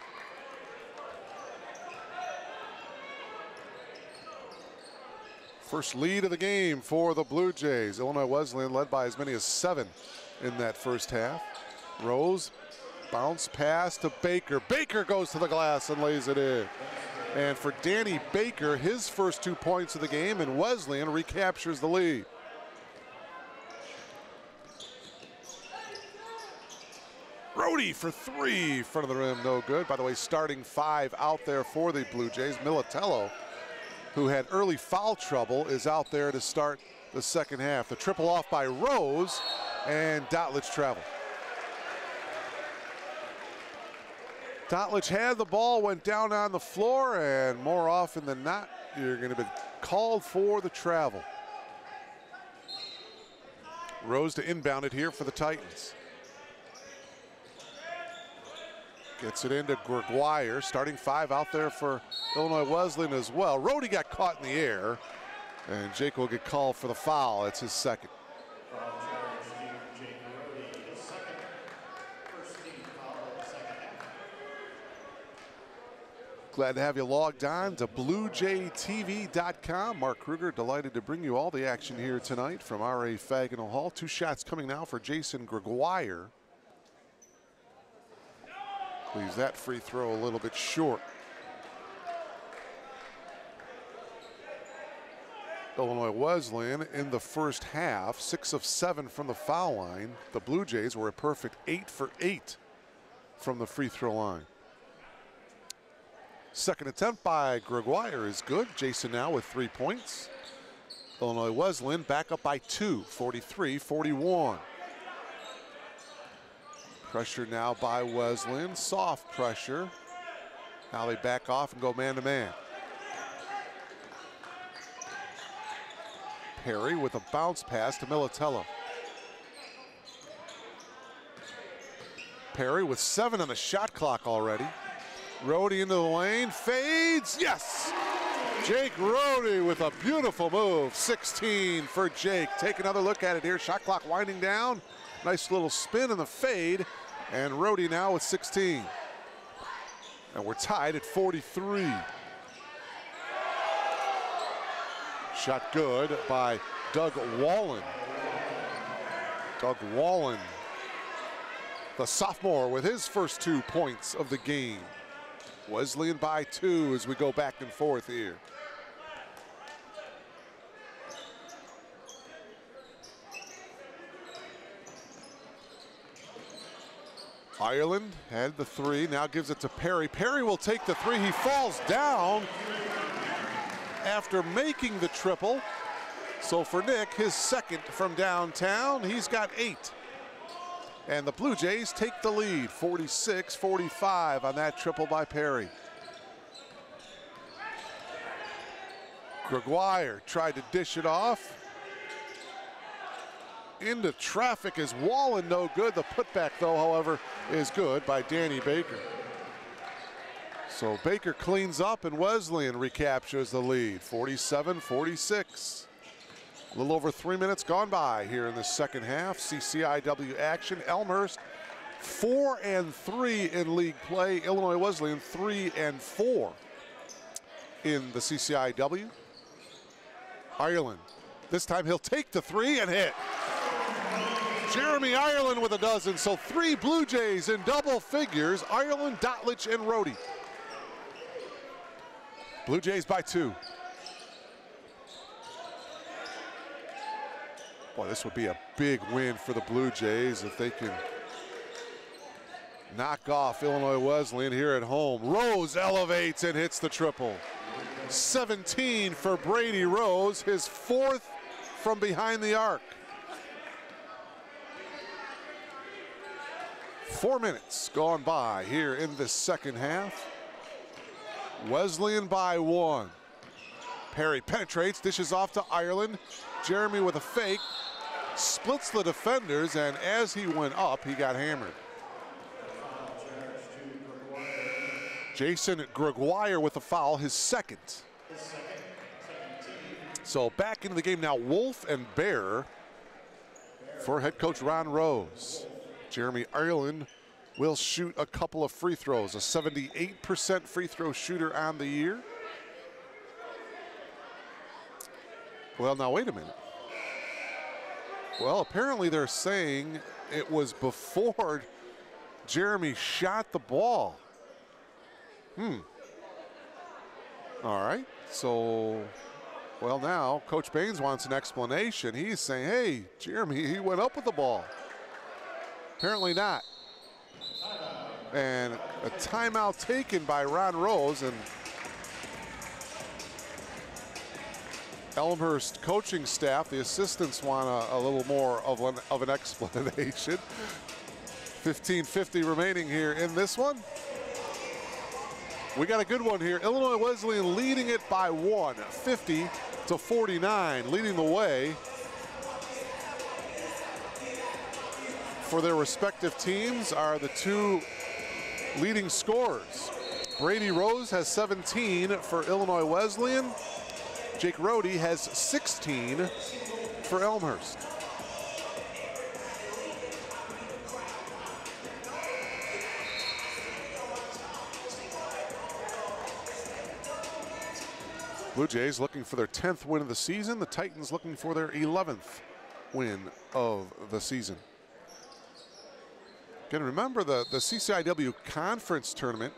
First lead of the game for the Blue Jays. Illinois Wesleyan led by as many as 7 in that first half. Rose, bounce pass to Baker. Baker goes to the glass and lays it in. And for Danny Baker, his first 2 points of the game, and Wesleyan recaptures the lead. Brody for 3, front of the rim, no good. By the way, starting 5 out there for the Blue Jays. Militello, who had early foul trouble, is out there to start the second half. The triple off by Rose, and Dotlich travel. Dotlich had the ball, went down on the floor, and more often than not, you're going to be called for the travel. Rose to inbound it here for the Titans. Gets it into Gregoire, starting 5 out there for Illinois Wesleyan as well. Rhodey got caught in the air, and Jake will get called for the foul. It's his second. Glad to have you logged on to BlueJayTV.com. Mark Kruger, delighted to bring you all the action here tonight from R.A. Fagnall Hall. 2 shots coming now for Jason Gregoire. Leaves that free throw a little bit short. Illinois Wesleyan in the first half, 6 of 7 from the foul line. The Blue Jays were a perfect 8 for 8 from the free throw line. Second attempt by Gregoire is good. Jason now with 3 points. Illinois Wesleyan back up by 2, 43-41. Pressure now by Wesleyan, soft pressure. Now they back off and go man-to-man. Perry with a bounce pass to Militello. Perry with 7 on the shot clock already. Rhodey into the lane, fades, yes! Jake Rhodey with a beautiful move, 16 for Jake. Take another look at it here, shot clock winding down. Nice little spin in the fade, and Rhodey now with 16. And we're tied at 43. Shot good by Doug Wallen. Doug Wallen, the sophomore, with his first 2 points of the game. Wesleyan by 2 as we go back and forth here. Ireland had the 3, now gives it to Perry. Perry will take the 3, he falls down after making the triple. So for Nick, his second from downtown, he's got 8. And the Blue Jays take the lead, 46-45 on that triple by Perry. Gregoire tried to dish it off. Into traffic is Wallen, no good. The putback, though, however, is good by Danny Baker. So Baker cleans up and Wesleyan recaptures the lead, 47-46. A little over 3 minutes gone by here in the second half. CCIW action. Elmhurst 4-3 in league play. Illinois Wesleyan 3-4 in the CCIW. Ireland, this time he'll take the 3 and hit. Jeremy Ireland with a dozen, so 3 Blue Jays in double figures. Ireland, Dotlich, and Rohde. Blue Jays by 2. Boy, this would be a big win for the Blue Jays if they can knock off Illinois Wesleyan here at home. Rose elevates and hits the triple. 17 for Brady Rose, his 4th from behind the arc. 4 minutes gone by here in the second half. Wesleyan by 1. Perry penetrates, dishes off to Ireland. Jeremy with a fake, splits the defenders, and as he went up, he got hammered. Jason Gregoire with a foul, his 2nd. So back into the game now, Wolf and Bear for head coach Ron Rose. Jeremy Ireland will shoot a couple of free throws, a 78% free throw shooter on the year. Well, now wait a minute. Well, apparently they're saying it was before Jeremy shot the ball. All right, so, well, now Coach Baines wants an explanation. He's saying, hey, Jeremy, he went up with the ball. Apparently not. And a timeout taken by Ron Rose, and Elmhurst coaching staff, the assistants want a little more of an explanation. 15:50 remaining here in this one. We got a good one here. Illinois Wesleyan leading it by 1, 50-49, leading the way for their respective teams are the 2 leading scorers. Brady Rose has 17 for Illinois Wesleyan. Jake Rohde has 16 for Elmhurst. Blue Jays looking for their 10th win of the season. The Titans looking for their 11th win of the season. Again, remember the CCIW conference tournament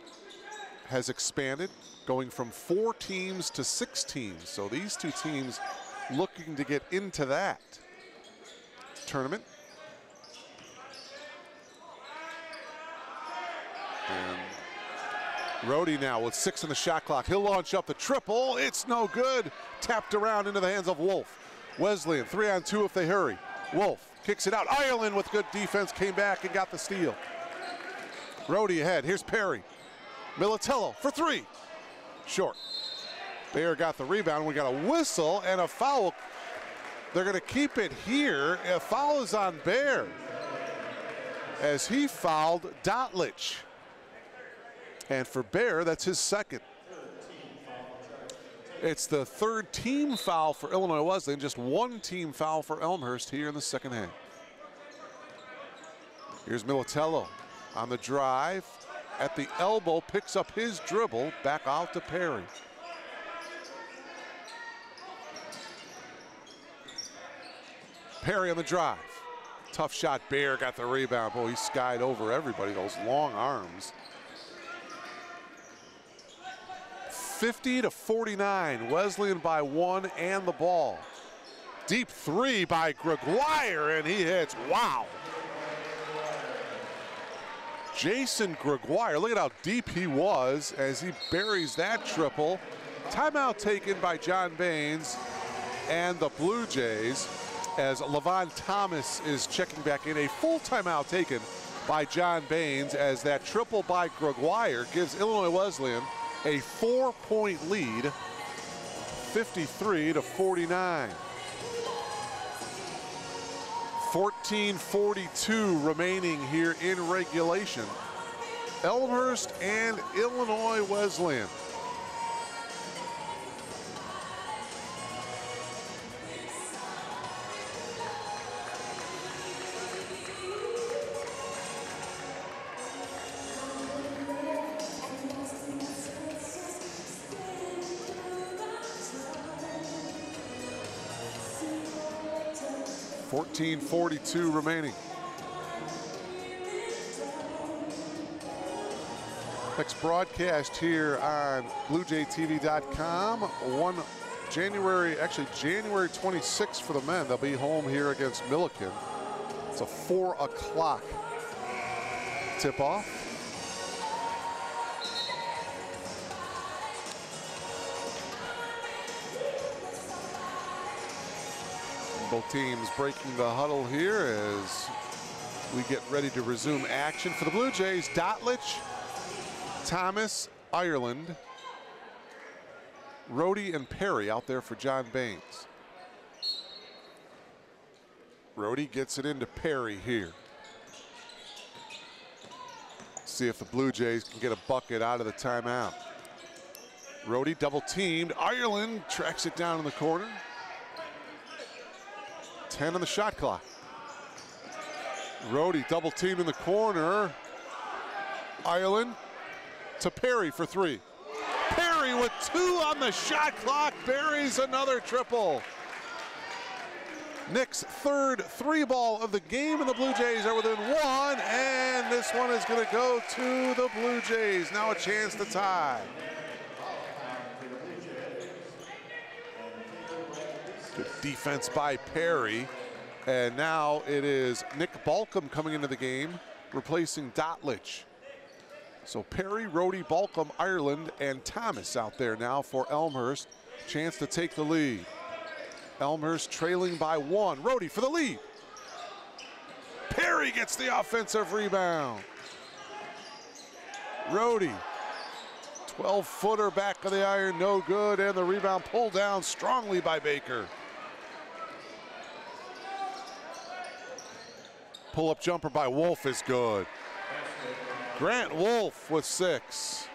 has expanded, going from 4 teams to 6 teams. So these 2 teams looking to get into that tournament. And Rohde now with 6 in the shot clock. He'll launch up the triple. It's no good. Tapped around into the hands of Wolf. Wesleyan 3-on-2 if they hurry. Wolf kicks it out. Ireland with good defense came back and got the steal. Rohde ahead. Here's Perry. Militello for 3. Short. Bayer got the rebound. We got a whistle and a foul. They're going to keep it here. A foul is on Bayer as he fouled Dotlich. And for Bayer, that's his 2nd. It's the 3rd team foul for Illinois Wesleyan, just 1 team foul for Elmhurst here in the second half. Here's Militello on the drive. At the elbow, picks up his dribble, back out to Perry. Perry on the drive. Tough shot, Bayer got the rebound. Boy, he skied over everybody, those long arms. 50-49, Wesleyan by 1 and the ball. Deep 3 by Gregoire, and he hits, wow. Jason Gregoire, look at how deep he was as he buries that triple. Timeout taken by John Baines and the Blue Jays as Levon Thomas is checking back in. A full timeout taken by John Baines as that triple by Gregoire gives Illinois Wesleyan a 4-point lead, 53-49. 14:42 remaining here in regulation. Elmhurst and Illinois Wesleyan. 14:42 remaining. Next broadcast here on BlueJayTV.com. January 26th for the men. They'll be home here against Milliken. It's a 4 o'clock tip-off. Both teams breaking the huddle here as we get ready to resume action. For the Blue Jays, Dotlich, Thomas, Ireland, Rohde, and Perry out there for John Baines. Rohde gets it into Perry here. See if the Blue Jays can get a bucket out of the timeout. Rohde double teamed. Ireland tracks it down in the corner. 10 on the shot clock. Rohde double teamed in the corner. Ireland to Perry for 3. Perry with 2 on the shot clock, buries another triple. Nick's third 3-ball of the game, and the Blue Jays are within 1, and this one is going to go to the Blue Jays. Now a chance to tie. Good defense by Perry, and now it is Nick Balcom coming into the game, replacing Dotlich. So Perry, Rohde, Balcom, Ireland, and Thomas out there now for Elmhurst. Chance to take the lead. Elmhurst trailing by 1. Rohde for the lead. Perry gets the offensive rebound. Rohde, 12-footer back of the iron, no good, and the rebound pulled down strongly by Baker. Pull-up jumper by Wolf is good. Grant Wolf with 6.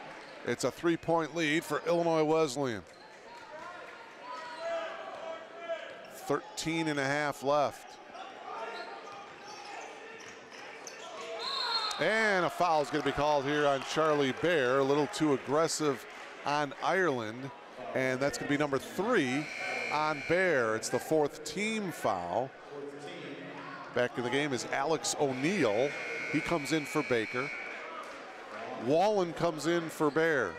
It's a 3-point lead for Illinois Wesleyan. 13.5 left. And a foul is going to be called here on Charlie Bear. A little too aggressive on Ireland. And that's going to be number 3 on Bear. It's the 4th team foul. Back in the game is Alex O'Neill. He comes in for Baker. Wallen comes in for Bear.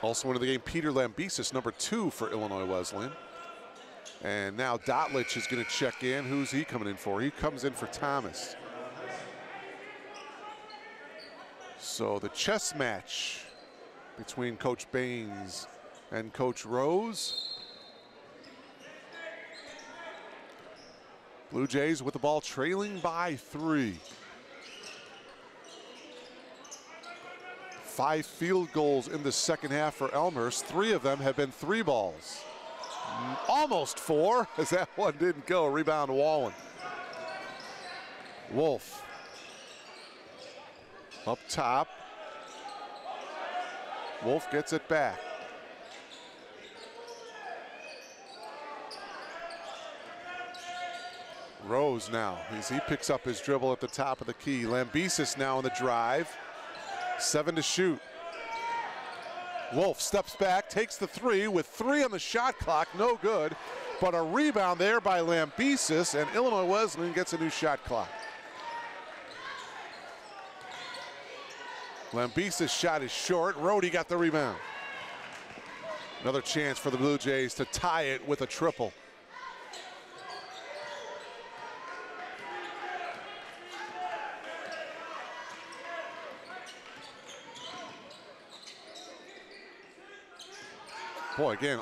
Also into the game, Peter Lambesis, number 2 for Illinois Wesleyan. And now Dotlich is going to check in. Who's he coming in for? He comes in for Thomas. So the chess match between Coach Baines and Coach Rose. Blue Jays with the ball trailing by 3. 5 field goals in the second half for Elmhurst. 3 of them have been 3-balls. Almost 4, as that one didn't go. Rebound Wallen. Wolf. Up top. Wolf gets it back. Rose now, as he picks up his dribble at the top of the key. Lambesis now on the drive. 7 to shoot. Wolf steps back, takes the 3 with 3 on the shot clock, no good. But a rebound there by Lambesis, and Illinois Wesleyan gets a new shot clock. Lambesis' shot is short. Rohde got the rebound. Another chance for the Blue Jays to tie it with a triple. Boy, again,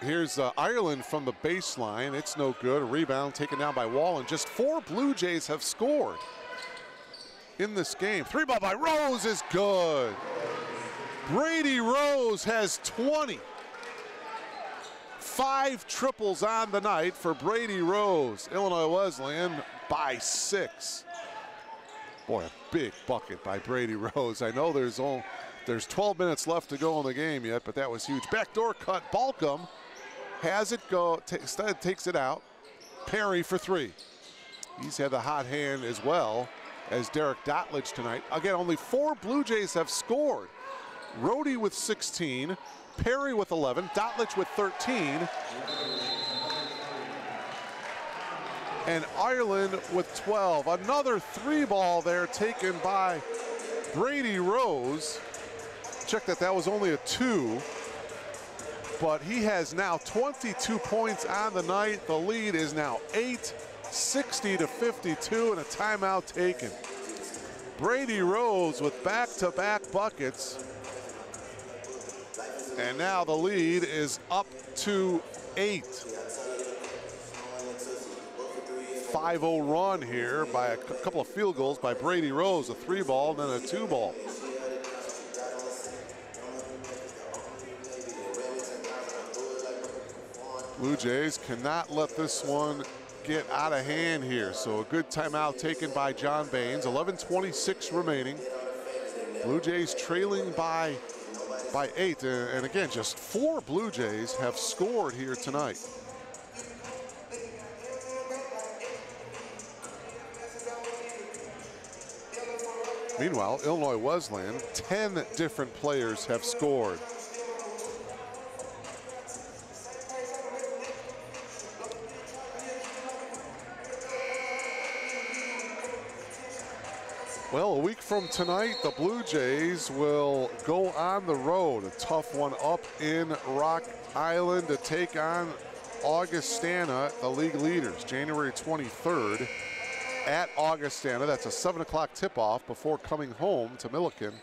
here's Ireland from the baseline. It's no good. A rebound taken down by Wallen. Just 4 Blue Jays have scored in this game. 3-ball by Rose is good. Brady Rose has 20. 5 triples on the night for Brady Rose. Illinois Wesleyan by 6. Boy, a big bucket by Brady Rose. I know there's 12 minutes left to go in the game yet, but that was huge. Backdoor cut. Balcom has it go, instead takes it out. Perry for 3. He's had the hot hand as well as Derek Dotlich tonight. Again, only 4 Blue Jays have scored. Rohde with 16, Perry with 11, Dotlich with 13. and Ireland with 12. Another 3-ball there taken by Brady Rose. Check that was only a 2. But he has now 22 points on the night. The lead is now 8, 60-52, and a timeout taken. Brady Rose with back-to-back buckets. And now the lead is up to 8. 5-0 run here by a couple of field goals by Brady Rose, a 3-ball and then a 2-ball. Blue Jays cannot let this one get out of hand here. So a good timeout taken by John Baines. 11:26 remaining. Blue Jays trailing by 8. And again, just 4 Blue Jays have scored here tonight. Meanwhile, Illinois Wesleyan, 10 different players have scored. Well, a week from tonight, the Blue Jays will go on the road. A tough one up in Rock Island to take on Augustana, the league leaders, January 23rd at Augustana. That's a 7 o'clock tip-off before coming home to Milliken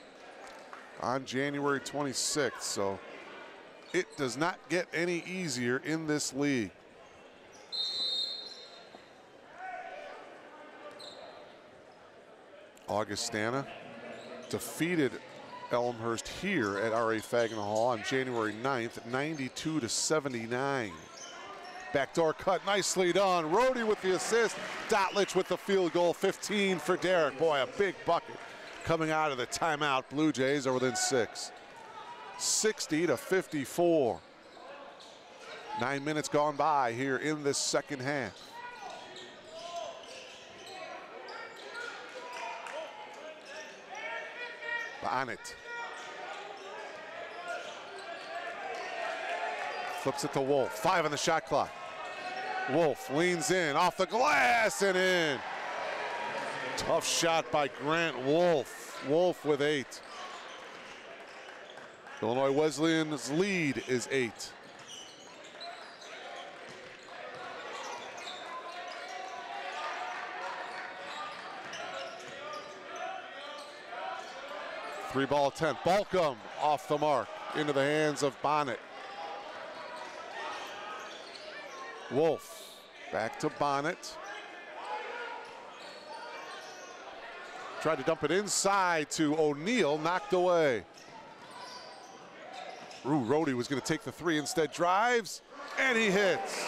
on January 26th. So it does not get any easier in this league. Augustana defeated Elmhurst here at R.A. Fagin Hall on January 9th, 92-79. Backdoor cut, nicely done. Rohde with the assist. Dotlich with the field goal, 15 for Derek. Boy, a big bucket coming out of the timeout. Blue Jays are within 6. 60-54. 9 minutes gone by here in this second half. Bonnet. Flips it to Wolf. 5 on the shot clock. Wolf leans in, off the glass and in. Tough shot by Grant Wolf. Wolf with 8. Illinois Wesleyan's lead is 8. Three-ball attempt. Balcom off the mark into the hands of Bonnet. Wolf back to Bonnet. Tried to dump it inside to O'Neal, knocked away. Rohde was going to take the 3, instead drives, and he hits.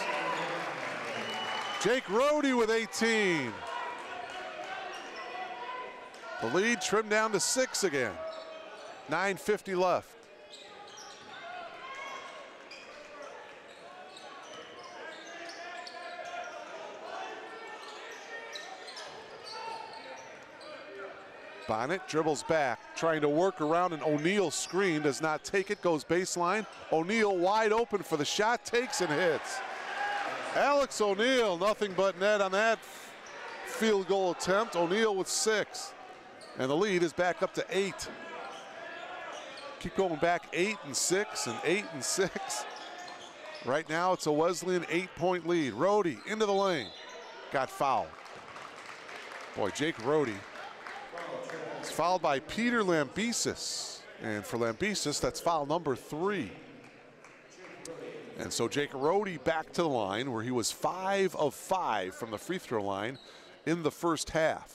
Jake Rohde with 18. The lead trimmed down to 6 again. 9:50 left. Bonnet dribbles back, trying to work around an O'Neal screen, does not take it, goes baseline. O'Neal wide open for the shot, takes and hits. Alex O'Neal, nothing but net on that field goal attempt. O'Neal with 6. And the lead is back up to 8. Keep going back, 8 and 6 and 8 and 6. Right now it's a Wesleyan 8-point lead. Rohde into the lane, got fouled. Boy, Jake Rohde is fouled by Peter Lambesis. And for Lambesis, that's foul number 3. And so Jake Rohde back to the line where he was 5 of 5 from the free throw line in the first half.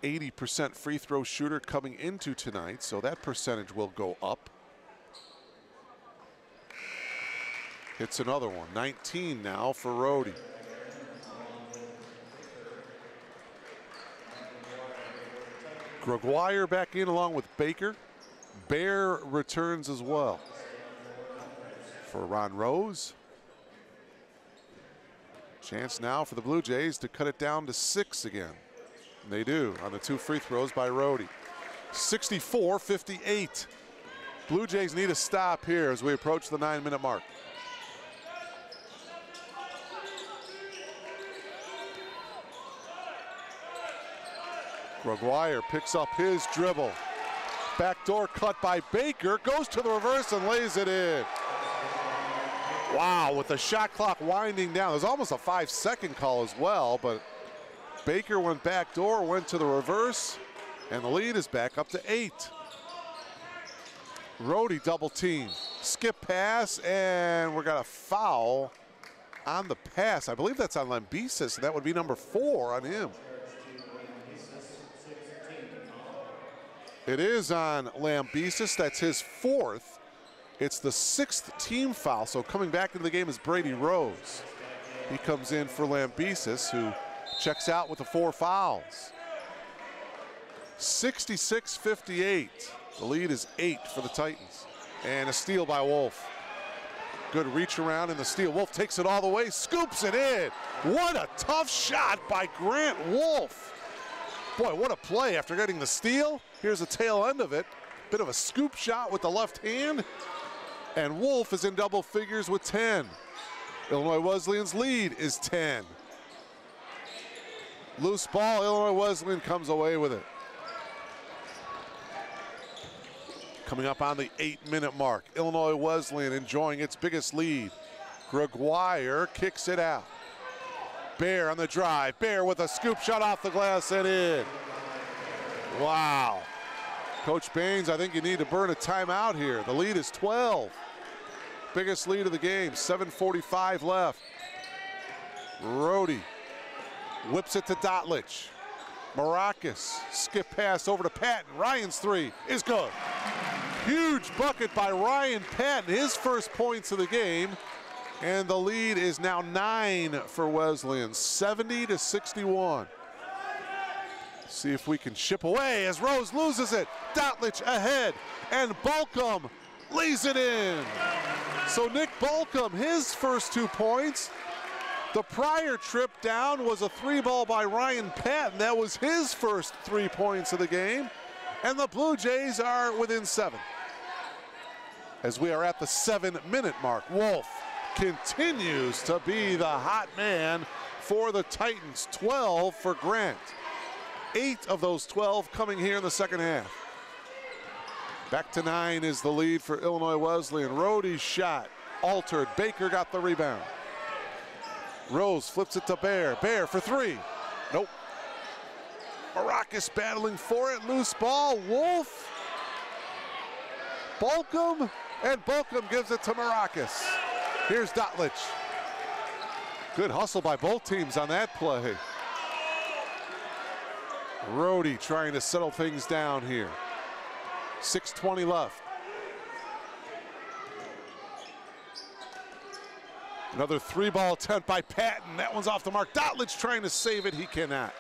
80% free throw shooter coming into tonight, so that percentage will go up. Hits another one, 19 now for Rohde. Gregoire back in along with Baker. Bear returns as well. For Ron Rose. Chance now for the Blue Jays to cut it down to 6 again. And they do on the 2 free throws by Rohde. 64-58. Blue Jays need a stop here as we approach the 9-minute mark. Gregoire picks up his dribble. Backdoor cut by Baker, goes to the reverse and lays it in. Wow, with the shot clock winding down. There's almost a 5-second call as well, but Baker went backdoor, went to the reverse, and the lead is back up to 8. Rhodey double team. Skip pass, and we got a foul on the pass. I believe that's on Lambesis, and that would be number 4 on him. It is on Lambesis. That's his 4th. It's the 6th team foul, so coming back into the game is Brady Rose. He comes in for Lambesis, who checks out with the 4 fouls. 66-58. The lead is 8 for the Titans. And a steal by Wolf. Good reach around in the steal. Wolf takes it all the way, scoops it in. What a tough shot by Grant Wolf. Boy, what a play after getting the steal. Here's the tail end of it. Bit of a scoop shot with the left hand. And Wolf is in double figures with 10. Illinois Wesleyan's lead is 10. Loose ball, Illinois Wesleyan comes away with it. Coming up on the 8-minute mark, Illinois Wesleyan enjoying its biggest lead. Gregoire kicks it out. Bear on the drive. Bear with a scoop shot off the glass and in. Wow. Coach Baines, I think you need to burn a timeout here. The lead is 12. Biggest lead of the game, 7:45 left. Rhodey whips it to Dotlich. Maracas, skip pass over to Patton. Ryan's 3 is good. Huge bucket by Ryan Patton, his first points of the game. And the lead is now 9 for Wesleyan, 70-61. See if we can chip away as Rose loses it. Dotlich ahead, and Balcom lays it in. So Nick Balcom, his first 2 points. The prior trip down was a 3-ball by Ryan Patton. That was his first 3 points of the game. And the Blue Jays are within 7. As we are at the 7-minute mark, Wolf continues to be the hot man for the Titans. 12 for Grant. 8 of those 12 coming here in the second half. Back to 9 is the lead for Illinois Wesleyan. Rhodey's shot altered. Baker got the rebound. Rose flips it to Bear. Bear for 3. Nope. Maracas battling for it. Loose ball. Wolf. Balcom. And Balcom gives it to Maracas. Here's Dotlich. Good hustle by both teams on that play. Rhodey trying to settle things down here. 6:20 left. Another 3-ball attempt by Patton. That one's off the mark. Dotlich trying to save it. He cannot.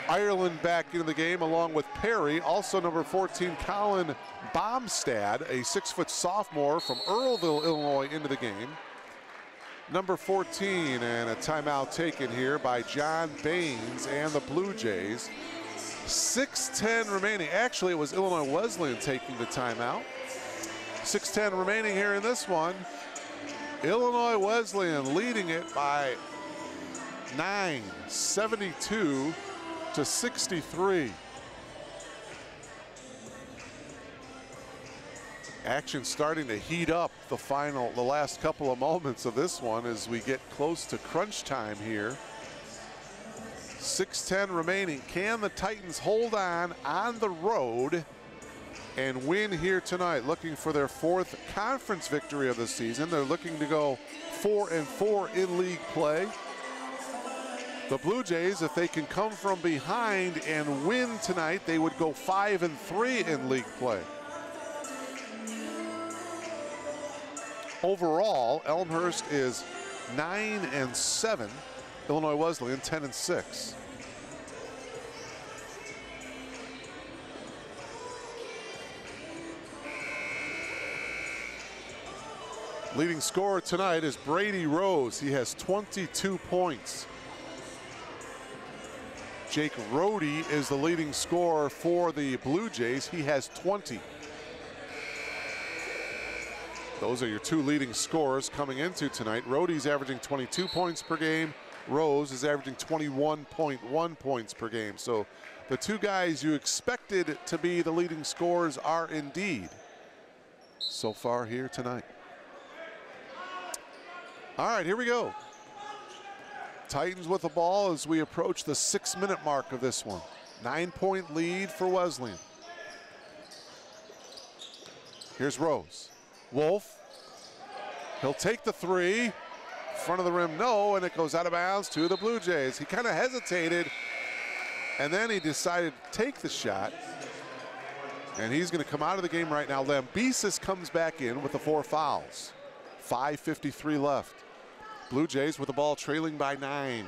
Ireland back into the game along with Perry. Also number 14, Colin Bomstad, a 6-foot sophomore from Earlville, Illinois, into the game. Number 14, and a timeout taken here by John Baines and the Blue Jays. 6:10 remaining. Actually, it was Illinois Wesleyan taking the timeout. 6:10 remaining here in this one. Illinois Wesleyan leading it by 9, 72-63. Action starting to heat up the last couple of moments of this one as we get close to crunch time here. 6:10 remaining. Can the Titans hold on the road and win here tonight? Looking for their 4th conference victory of the season. They're looking to go 4-4 in league play. The Blue Jays, if they can come from behind and win tonight, they would go 5-3 in league play. Overall, Elmhurst is 9-7. Illinois Wesleyan 10-6. Leading scorer tonight is Brady Rose. He has 22 points. Jake Rhodey is the leading scorer for the Blue Jays. He has 20. Those are your 2 leading scorers coming into tonight. Rhodey's averaging 22 points per game. Rose is averaging 21.1 points per game. So the two guys you expected to be the leading scorers are indeed so far here tonight. All right, here we go. Titans with the ball as we approach the 6-minute mark of this one. 9-point lead for Wesleyan. Here's Rose. Wolf. He'll take the three. Front of the rim, no, and it goes out of bounds to the Blue Jays. He kind of hesitated, and then he decided to take the shot. And he's going to come out of the game right now. Lambesis comes back in with the 4 fouls. 5:53 left. Blue Jays with the ball trailing by 9.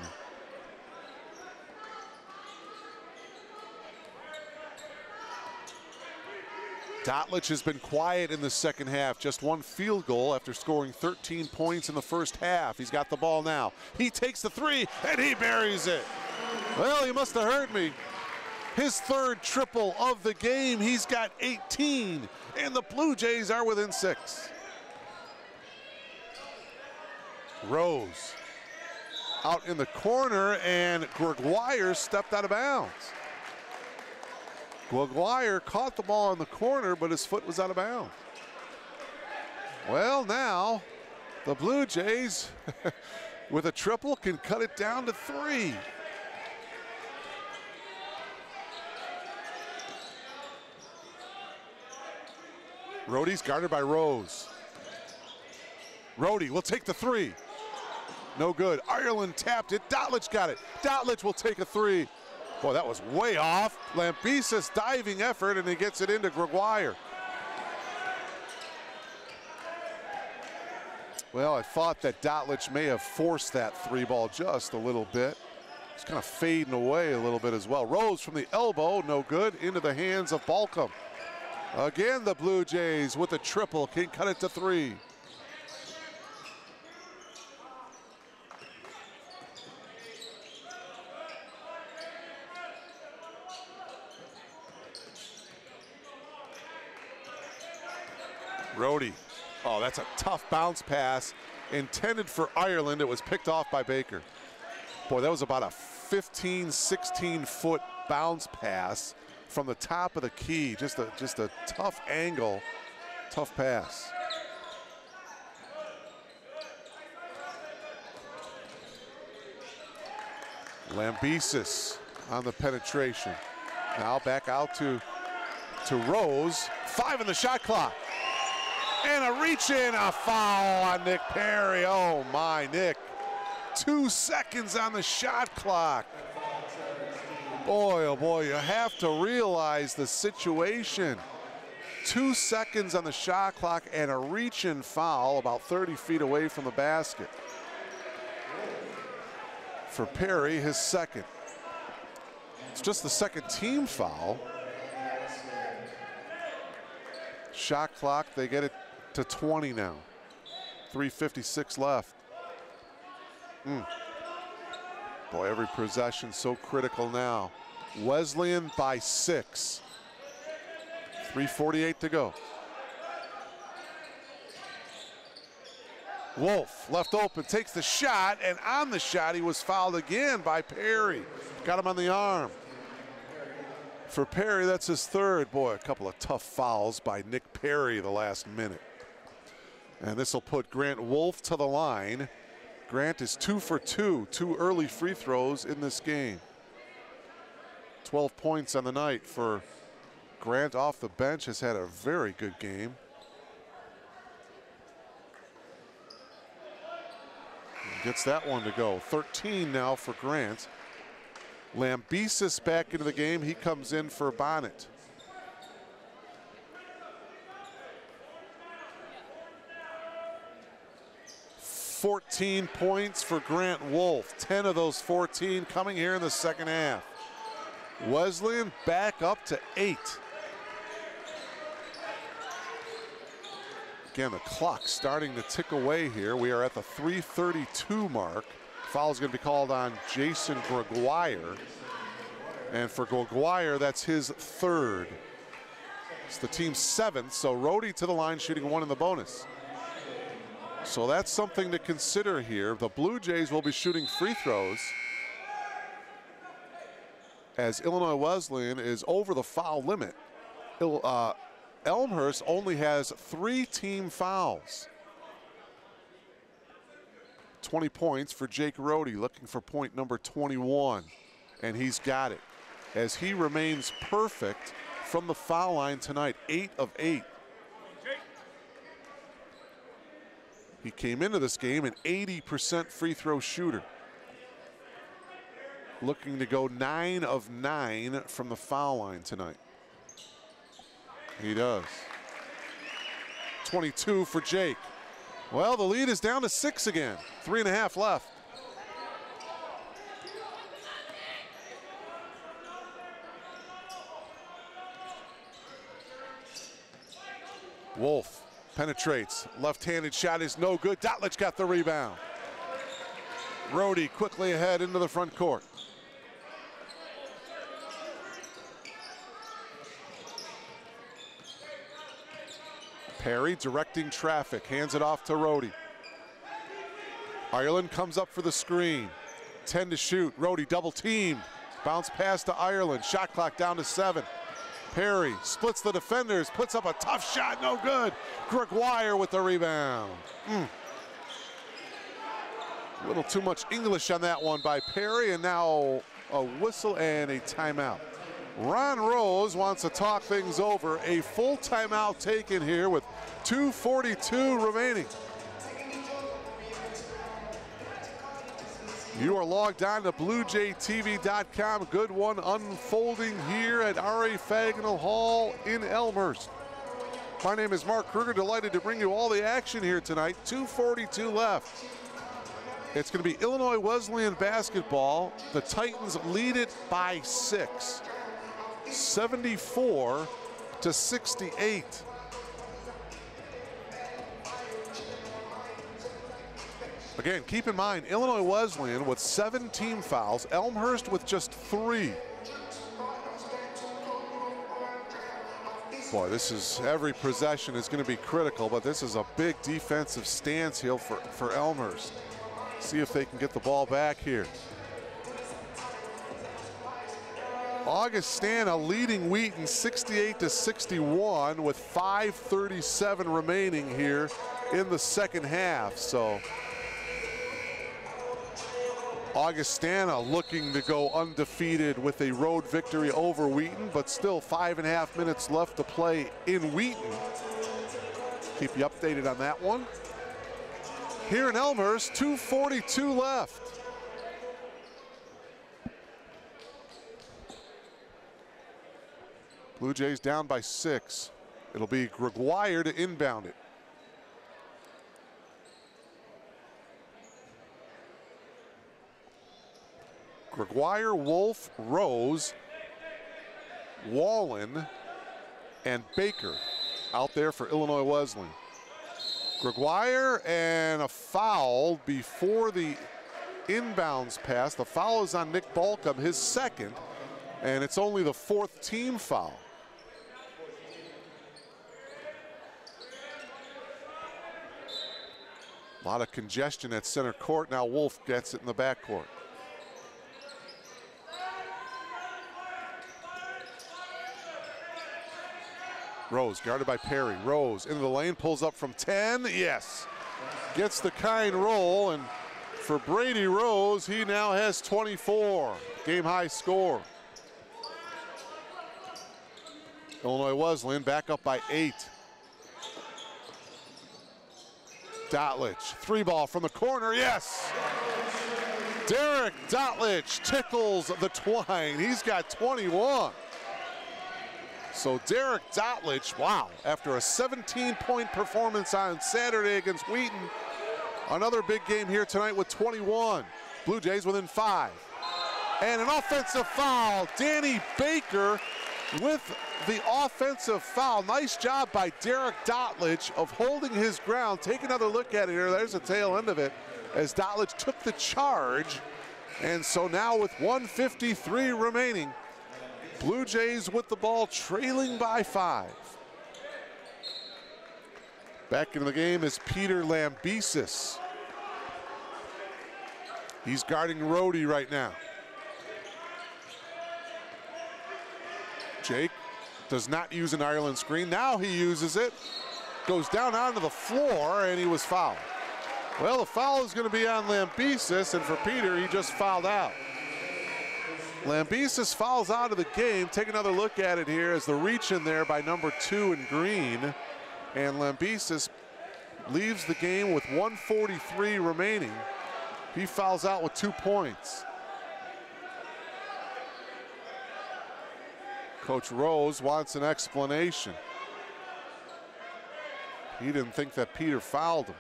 Dotlich has been quiet in the second half. Just 1 field goal after scoring 13 points in the first half. He's got the ball now. He takes the 3 and he buries it. Well, he must have heard me. His 3rd triple of the game. He's got 18 and the Blue Jays are within 6. Rose out in the corner and Gregoire stepped out of bounds. Gregoire caught the ball in the corner, but his foot was out of bounds. Well, now the Blue Jays with a triple can cut it down to 3. Rohde's guarded by Rose. Rohde will take the 3. No good. Ireland tapped it. Dotlich got it. Dotlich will take a 3. Boy, that was way off. Lambesis diving effort, and he gets it into Gregoire. Well, I thought that Dotlich may have forced that 3-ball just a little bit. It's kind of fading away a little bit as well. Rose from the elbow, no good, into the hands of Balcom. Again, the Blue Jays with a triple can cut it to 3. Rohde. Oh, that's a tough bounce pass. Intended for Ireland. It was picked off by Baker. Boy, that was about a 15, 16-foot bounce pass from the top of the key. Just a tough angle, tough pass. Lambesis on the penetration. Now back out to Rose. 5 in the shot clock. And a reach in, a foul on Nick Perry. Oh my, Nick. 2 seconds on the shot clock. Boy, oh boy, you have to realize the situation. 2 seconds on the shot clock and a reach in foul about 30 feet away from the basket. For Perry, his 2nd. It's just the 2nd team foul. Shot clock, they get it to 20 now. 3:56 left. Boy, every possession so critical now. Wesleyan by 6. 3:48 to go. Wolf left open, takes the shot, and on the shot he was fouled again by Perry. Got him on the arm. For Perry, that's his 3rd. Boy, a couple of tough fouls by Nick Perry the last minute. And this will put Grant Wolf to the line. Grant is 2 for 2, 2 early free throws in this game. 12 points on the night for Grant off the bench, has had a very good game. Gets that one to go. 13 now for Grant. Lambesis back into the game. He comes in for Bonnet. $14 points for Grant Wolf. 10 of those 14 coming here in the second half. Wesleyan back up to 8. Again, the clock starting to tick away here. We are at the 3:32 mark. Foul is going to be called on Jason Gregoire. And for Gregoire, that's his 3rd. It's the team's 7th, so Rohde to the line shooting 1 in the bonus. So that's something to consider here. The Blue Jays will be shooting free throws as Illinois Wesleyan is over the foul limit. Elmhurst only has 3 team fouls. 20 points for Jake Rohde, looking for point number 21, and he's got it as he remains perfect from the foul line tonight, 8 of 8. He came into this game an 80% free throw shooter, looking to go 9 of 9 from the foul line tonight. He does. 22 for Jake. Well, the lead is down to 6 again. 3.5 left. Wolf penetrates. Left-handed shot is no good. Dotlich got the rebound. Rohde quickly ahead into the front court. Perry directing traffic, hands it off to Rohde. Ireland comes up for the screen. 10 to shoot. Rohde double teamed. Bounce pass to Ireland. Shot clock down to 7. Perry splits the defenders, puts up a tough shot, no good. Gregoire with the rebound. A little too much English on that one by Perry, and now a whistle and a timeout. Ron Rose wants to talk things over. A full timeout taken here with 2:42 remaining. You are logged on to BlueJayTV.com. Good one unfolding here at R.A. Fagnall Hall in Elmhurst. My name is Mark Kruger, delighted to bring you all the action here tonight. 2:42 left. It's going to be Illinois Wesleyan basketball. The Titans lead it by 6. 74 to 68. Again, keep in mind, Illinois Wesleyan with 7 team fouls, Elmhurst with just 3. Boy, this is, every possession is going to be critical, but this is a big defensive stance here for Elmhurst. See if they can get the ball back here. Augustana leading Wheaton 68 to 61 with 5:37 remaining here in the second half. So Augustana looking to go undefeated with a road victory over Wheaton, but still 5.5 minutes left to play in Wheaton. Keep you updated on that one. Here in Elmhurst, 2:42 left. Blue Jays down by 6. It'll be Gregoire to inbound it. Gregoire, Wolf, Rose, Wallen, and Baker out there for Illinois Wesleyan. Gregoire, and a foul before the inbounds pass. The foul is on Nick Balcom, his second, and it's only the 4th team foul. A lot of congestion at center court. Now Wolf gets it in the backcourt. Rose guarded by Perry. Rose into the lane, pulls up from 10. Yes, gets the kind roll, and for Brady Rose, he now has 24. Game high score. Illinois Wesleyan back up by 8. Dotlich, 3-ball from the corner, yes! Derek Dotlich tickles the twine. He's got 21. So Derek Dotlich, wow, after a 17-point performance on Saturday against Wheaton, another big game here tonight with 21. Blue Jays within 5. And an offensive foul. Danny Baker with the offensive foul. Nice job by Derek Dotlich of holding his ground. Take another look at it here. There's the tail end of it as Dotlich took the charge. And so now with 1:53 remaining, Blue Jays with the ball trailing by 5. Back into the game is Peter Lambesis. He's guarding Rhodey right now. Jake does not use an Ireland screen. Now he uses it. Goes down onto the floor, and he was fouled. Well, the foul is going to be on Lambesis, and for Peter, he just fouled out. Lambesis fouls out of the game. Take another look at it here as the reach in there by number 2 in green. And Lambesis leaves the game with 1:43 remaining. He fouls out with 2 points. Coach Rose wants an explanation. He didn't think that Peter fouled him.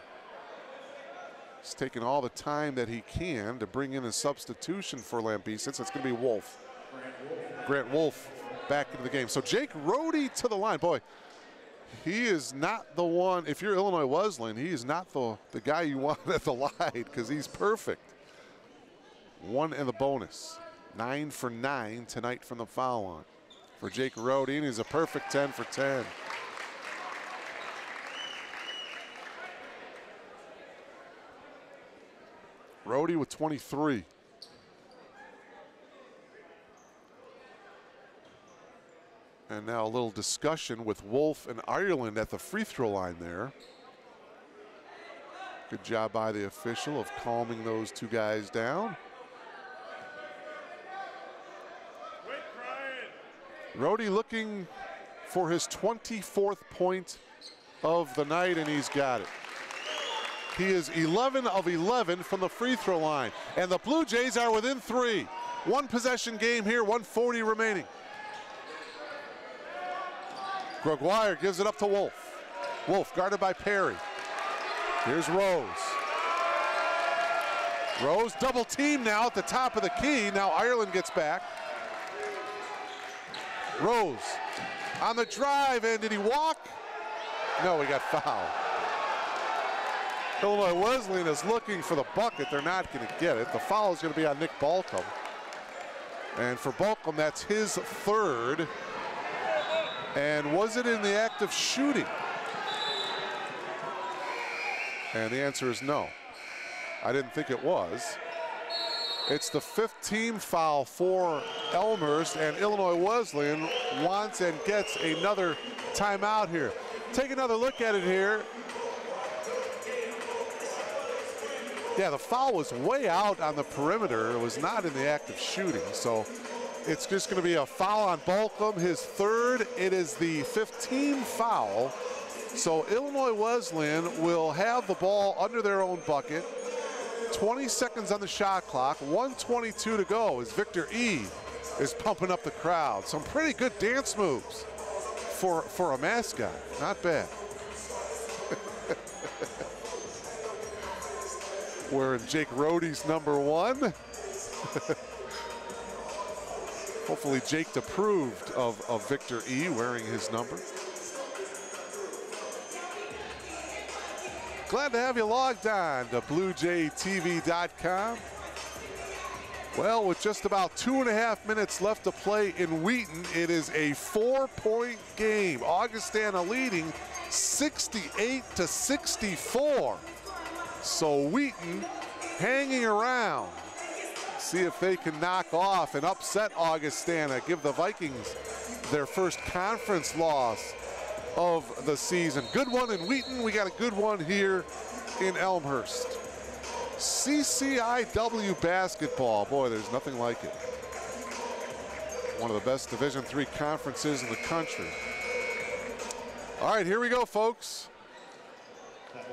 He's taking all the time that he can to bring in a substitution for Lambesis. It's going to be Wolf. Grant Wolf back into the game. So Jake Rhodey to the line. Boy, he is not the one. If you're Illinois Wesleyan, he is not the guy you want at the line because he's perfect. 1 in the bonus. 9 for 9 tonight from the foul line for Jake Rhodey, and he's a perfect 10 for 10. Rhodey with 23. And now a little discussion with Wolf and Ireland at the free throw line there. Good job by the official of calming those 2 guys down. Rhodey looking for his 24th point of the night, and he's got it. He is 11 of 11 from the free throw line. And the Blue Jays are within 3. 1 possession game here, 1:40 remaining. Gregoire gives it up to Wolf. Wolf guarded by Perry. Here's Rose. Rose double team now at the top of the key. Now Ireland gets back. Rose on the drive, and did he walk? No, he got fouled. Illinois Wesleyan is looking for the bucket. They're not going to get it. The foul is going to be on Nick Balcom. And for Balcom, that's his 3rd. And was it in the act of shooting? And the answer is no. I didn't think it was. It's the 5th team foul for Elmhurst, and Illinois Wesleyan wants and gets another timeout here. Take another look at it here. Yeah, the foul was way out on the perimeter. It was not in the act of shooting, so it's just going to be a foul on Balcom, his 3rd. It is the 5th team foul. So Illinois Wesleyan will have the ball under their own bucket. 20 seconds on the shot clock, 1:22 to go as Victor E. is pumping up the crowd. Some pretty good dance moves for a mascot, not bad. Wearing Jake Rhodey's number 1. Hopefully Jake approved of Victor E. wearing his number. Glad to have you logged on to BlueJayTV.com. Well, with just about 2.5 minutes left to play in Wheaton, it is a 4-point game. Augustana leading 68-64. So Wheaton hanging around. See if they can knock off and upset Augustana, give the Vikings their first conference loss of the season. Good one in Wheaton. We got a good one here in Elmhurst. CCIW basketball. Boy, there's nothing like it. One of the best Division III conferences in the country. All right, here we go, folks.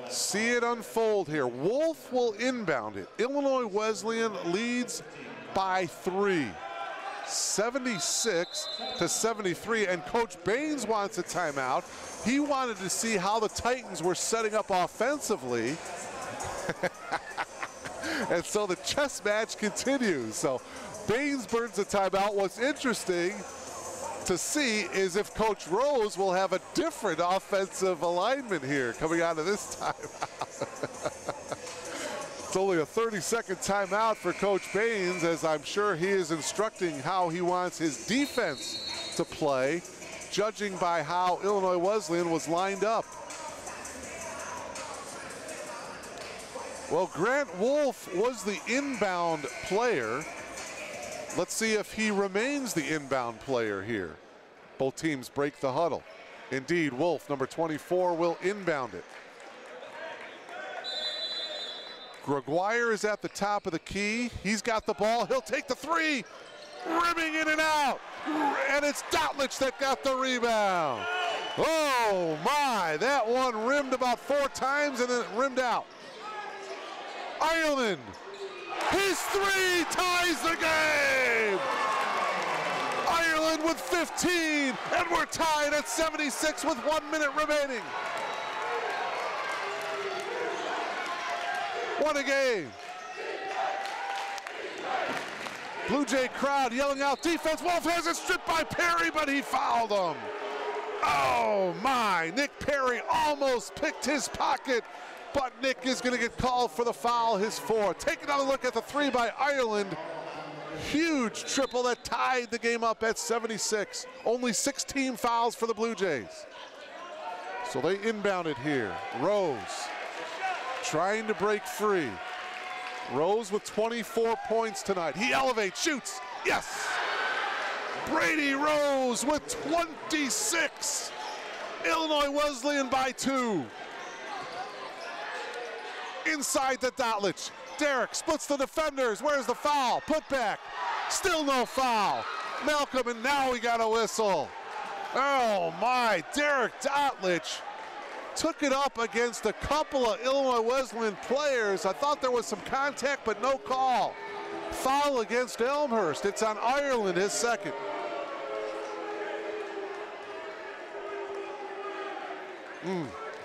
See it unfold here. Wolf will inbound it. Illinois Wesleyan leads by 3. 76-73, and Coach Baines wants a timeout. He wanted to see how the Titans were setting up offensively. And so the chess match continues. So Baines burns a timeout. What's interesting to see is if Coach Rose will have a different offensive alignment here coming out of this timeout. It's only a 30-second timeout for Coach Baines, as I'm sure he is instructing how he wants his defense to play, judging by how Illinois Wesleyan was lined up. Well, Grant Wolf was the inbound player. Let's see if he remains the inbound player here. Both teams break the huddle. Indeed, Wolf, number 24, will inbound it. Gregoire is at the top of the key. He's got the ball. He'll take the three. Rimming in and out. And it's Dotlich that got the rebound. Oh, my. That one rimmed about 4 times, and then it rimmed out. Ireland, his three ties the game. Ireland with 15, and we're tied at 76 with 1 minute remaining. What a game. Blue Jay crowd yelling out defense. Wolf has it stripped by Perry, but he fouled him. Oh my, Nick Perry almost picked his pocket, but Nick is gonna get called for the foul, his 4th. Take another look at the 3 by Ireland. Huge triple that tied the game up at 76. Only 16 fouls for the Blue Jays. So they inbound it here. Rose trying to break free. Rose with 24 points tonight. He elevates, shoots, yes! Brady Rose with 26. Illinois Wesleyan by 2. Inside to Dotlich. Derek splits the defenders. Where's the foul? Put back. Still no foul. Malcolm, and now we got a whistle. Oh my, Derek Dotlich took it up against a couple of Illinois Wesleyan players. I thought there was some contact, but no call. Foul against Elmhurst. It's on Ireland, his 2nd.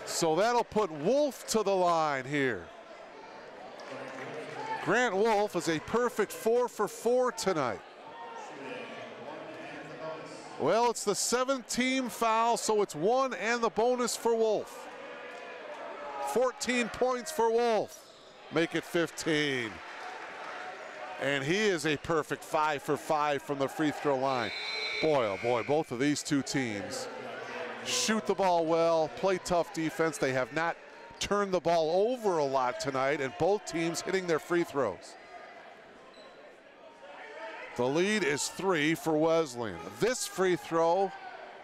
So that'll put Wolf to the line here. Grant Wolf is a perfect 4 for 4 tonight. Well, it's the 7th-team foul, so it's 1 and the bonus for Wolf. 14 points for Wolf. Make it 15. And he is a perfect 5 for 5 from the free throw line. Boy, oh boy, both of these two teams shoot the ball well, play tough defense. They have not turned the ball over a lot tonight, and both teams hitting their free throws. The lead is 3 for Wesleyan. This free throw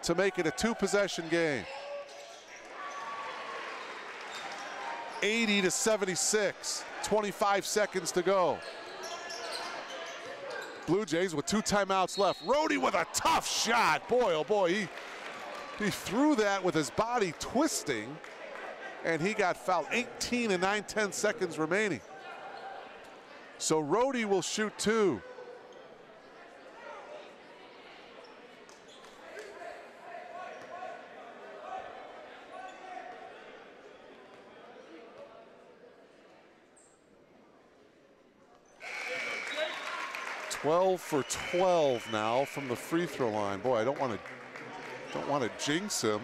to make it a 2-possession game. 80 to 76, 25 seconds to go. Blue Jays with 2 timeouts left. Rhodey with a tough shot. Boy, oh boy, he threw that with his body twisting, and he got fouled. 18 and 9/10 seconds remaining. So Rhodey will shoot 2. Twelve for 12 now from the free throw line. Boy, I don't want to jinx him.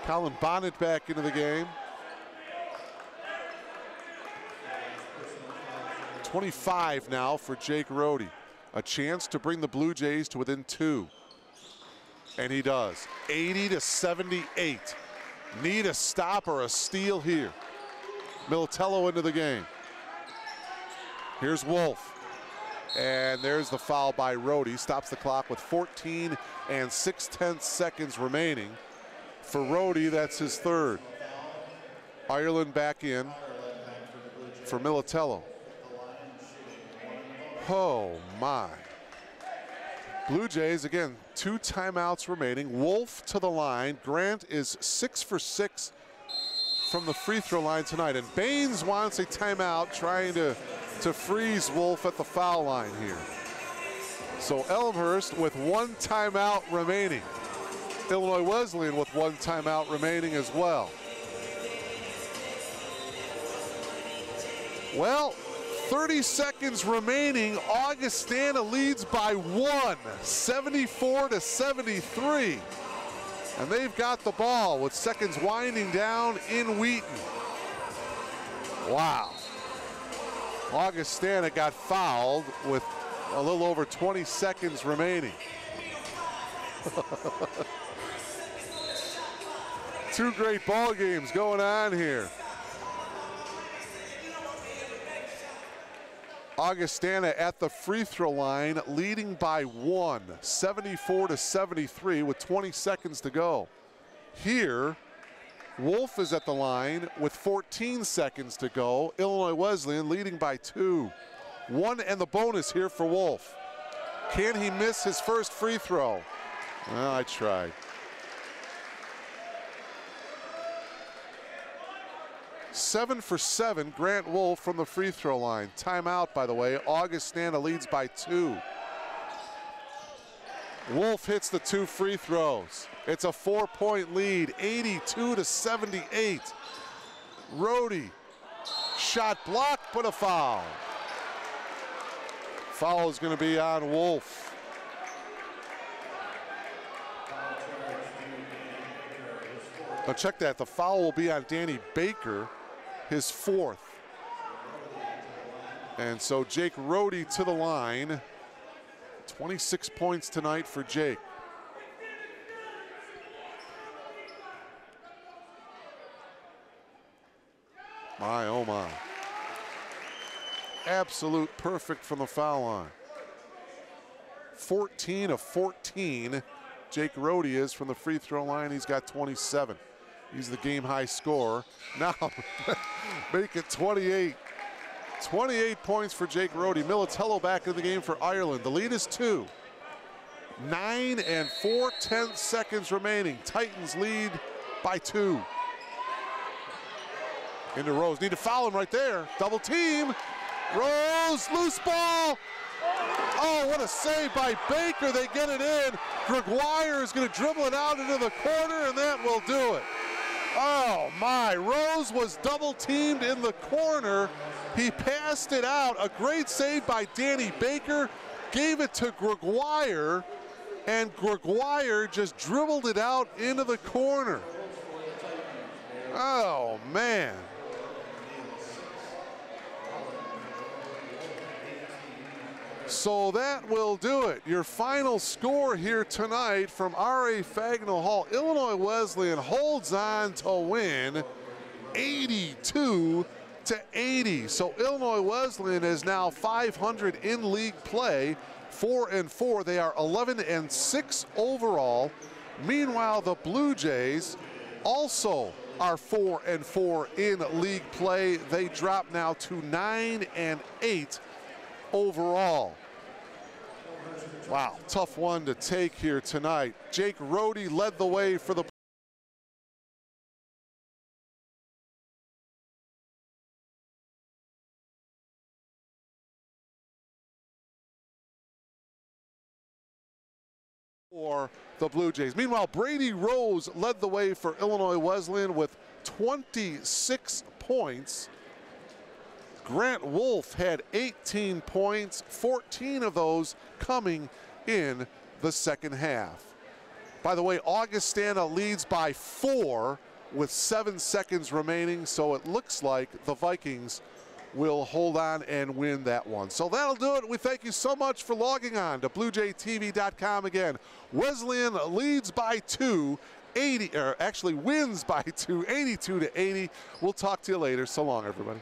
Colin Bonnet back into the game. 25 now for Jake Rhodey. A chance to bring the Blue Jays to within 2. And he does. 80 to 78. Need a stop or a steal here. Militello into the game. Here's Wolf. And there's the foul by Rhodey. Stops the clock with 14 and 6/10 seconds remaining. For Rhodey, that's his 3rd. Ireland back in for Militello. Oh my. Blue Jays, again, 2 timeouts remaining. Wolf to the line. Grant is 6 for 6 from the free throw line tonight. And Baines wants a timeout, trying to freeze Wolf at the foul line here. So Elmhurst with 1 timeout remaining. Illinois Wesleyan with 1 timeout remaining as well. Well, 30 seconds remaining. Augustana leads by 1, 74 to 73. And they've got the ball with seconds winding down in Wheaton. Wow. Augustana got fouled with a little over 20 seconds remaining. 2 great ball games going on here. Augustana at the free throw line, leading by 1, 74-73 with 20 seconds to go. Here, Wolf is at the line with 14 seconds to go. Illinois Wesleyan leading by 2. 1 and the bonus here for Wolf. Can he miss his first free throw? Well, I tried. 7 for 7, Grant Wolf from the free throw line. Timeout, by the way. Augustana leads by 2. Wolf hits the 2 free throws. It's a 4-point lead, 82-78. Rohde, shot blocked, but a foul. Foul is going to be on Wolf. Now check that, the foul will be on Danny Baker, his 4th. And so Jake Rohde to the line. 26 points tonight for Jake. My, oh my. Absolute perfect from the foul line. 14 of 14. Jake Rohde is from the free throw line. He's got 27. He's the game high scorer. Now make it 28. 28 points for Jake Rohde. Militello back in the game for Ireland. The lead is 2. 9 and 4/10 seconds remaining. Titans lead by 2. Into Rose. Need to foul him right there. Double team. Rose, loose ball. Oh, what a save by Baker. They get it in. Gregoire is going to dribble it out into the corner, and that will do it. Oh, my. Rose was double teamed in the corner. He passed it out. A great save by Danny Baker. Gave it to Gregoire, and Gregoire just dribbled it out into the corner. Oh, man. So that will do it. Your final score here tonight from R.A. Fagnall Hall. Illinois Wesleyan holds on to win 82-80. So Illinois Wesleyan is now 500 in league play, 4-4. They are 11-6 overall. Meanwhile, the Blue Jays also are 4-4 in league play. They drop now to 9-8 overall. Wow, tough one to take here tonight. Jake Rohde led the way for the Blue Jays. Meanwhile, Brady Rose led the way for Illinois Wesleyan with 26 points. Grant Wolf had 18 points, 14 of those coming in the second half. By the way, Augustana leads by 4 with 7 seconds remaining, so it looks like the Vikings will hold on and win that one. So that'll do it. We thank you so much for logging on to BlueJayTV.com again. Wesleyan leads by 2, wins by 2, 82-80. We'll talk to you later. So long, everybody.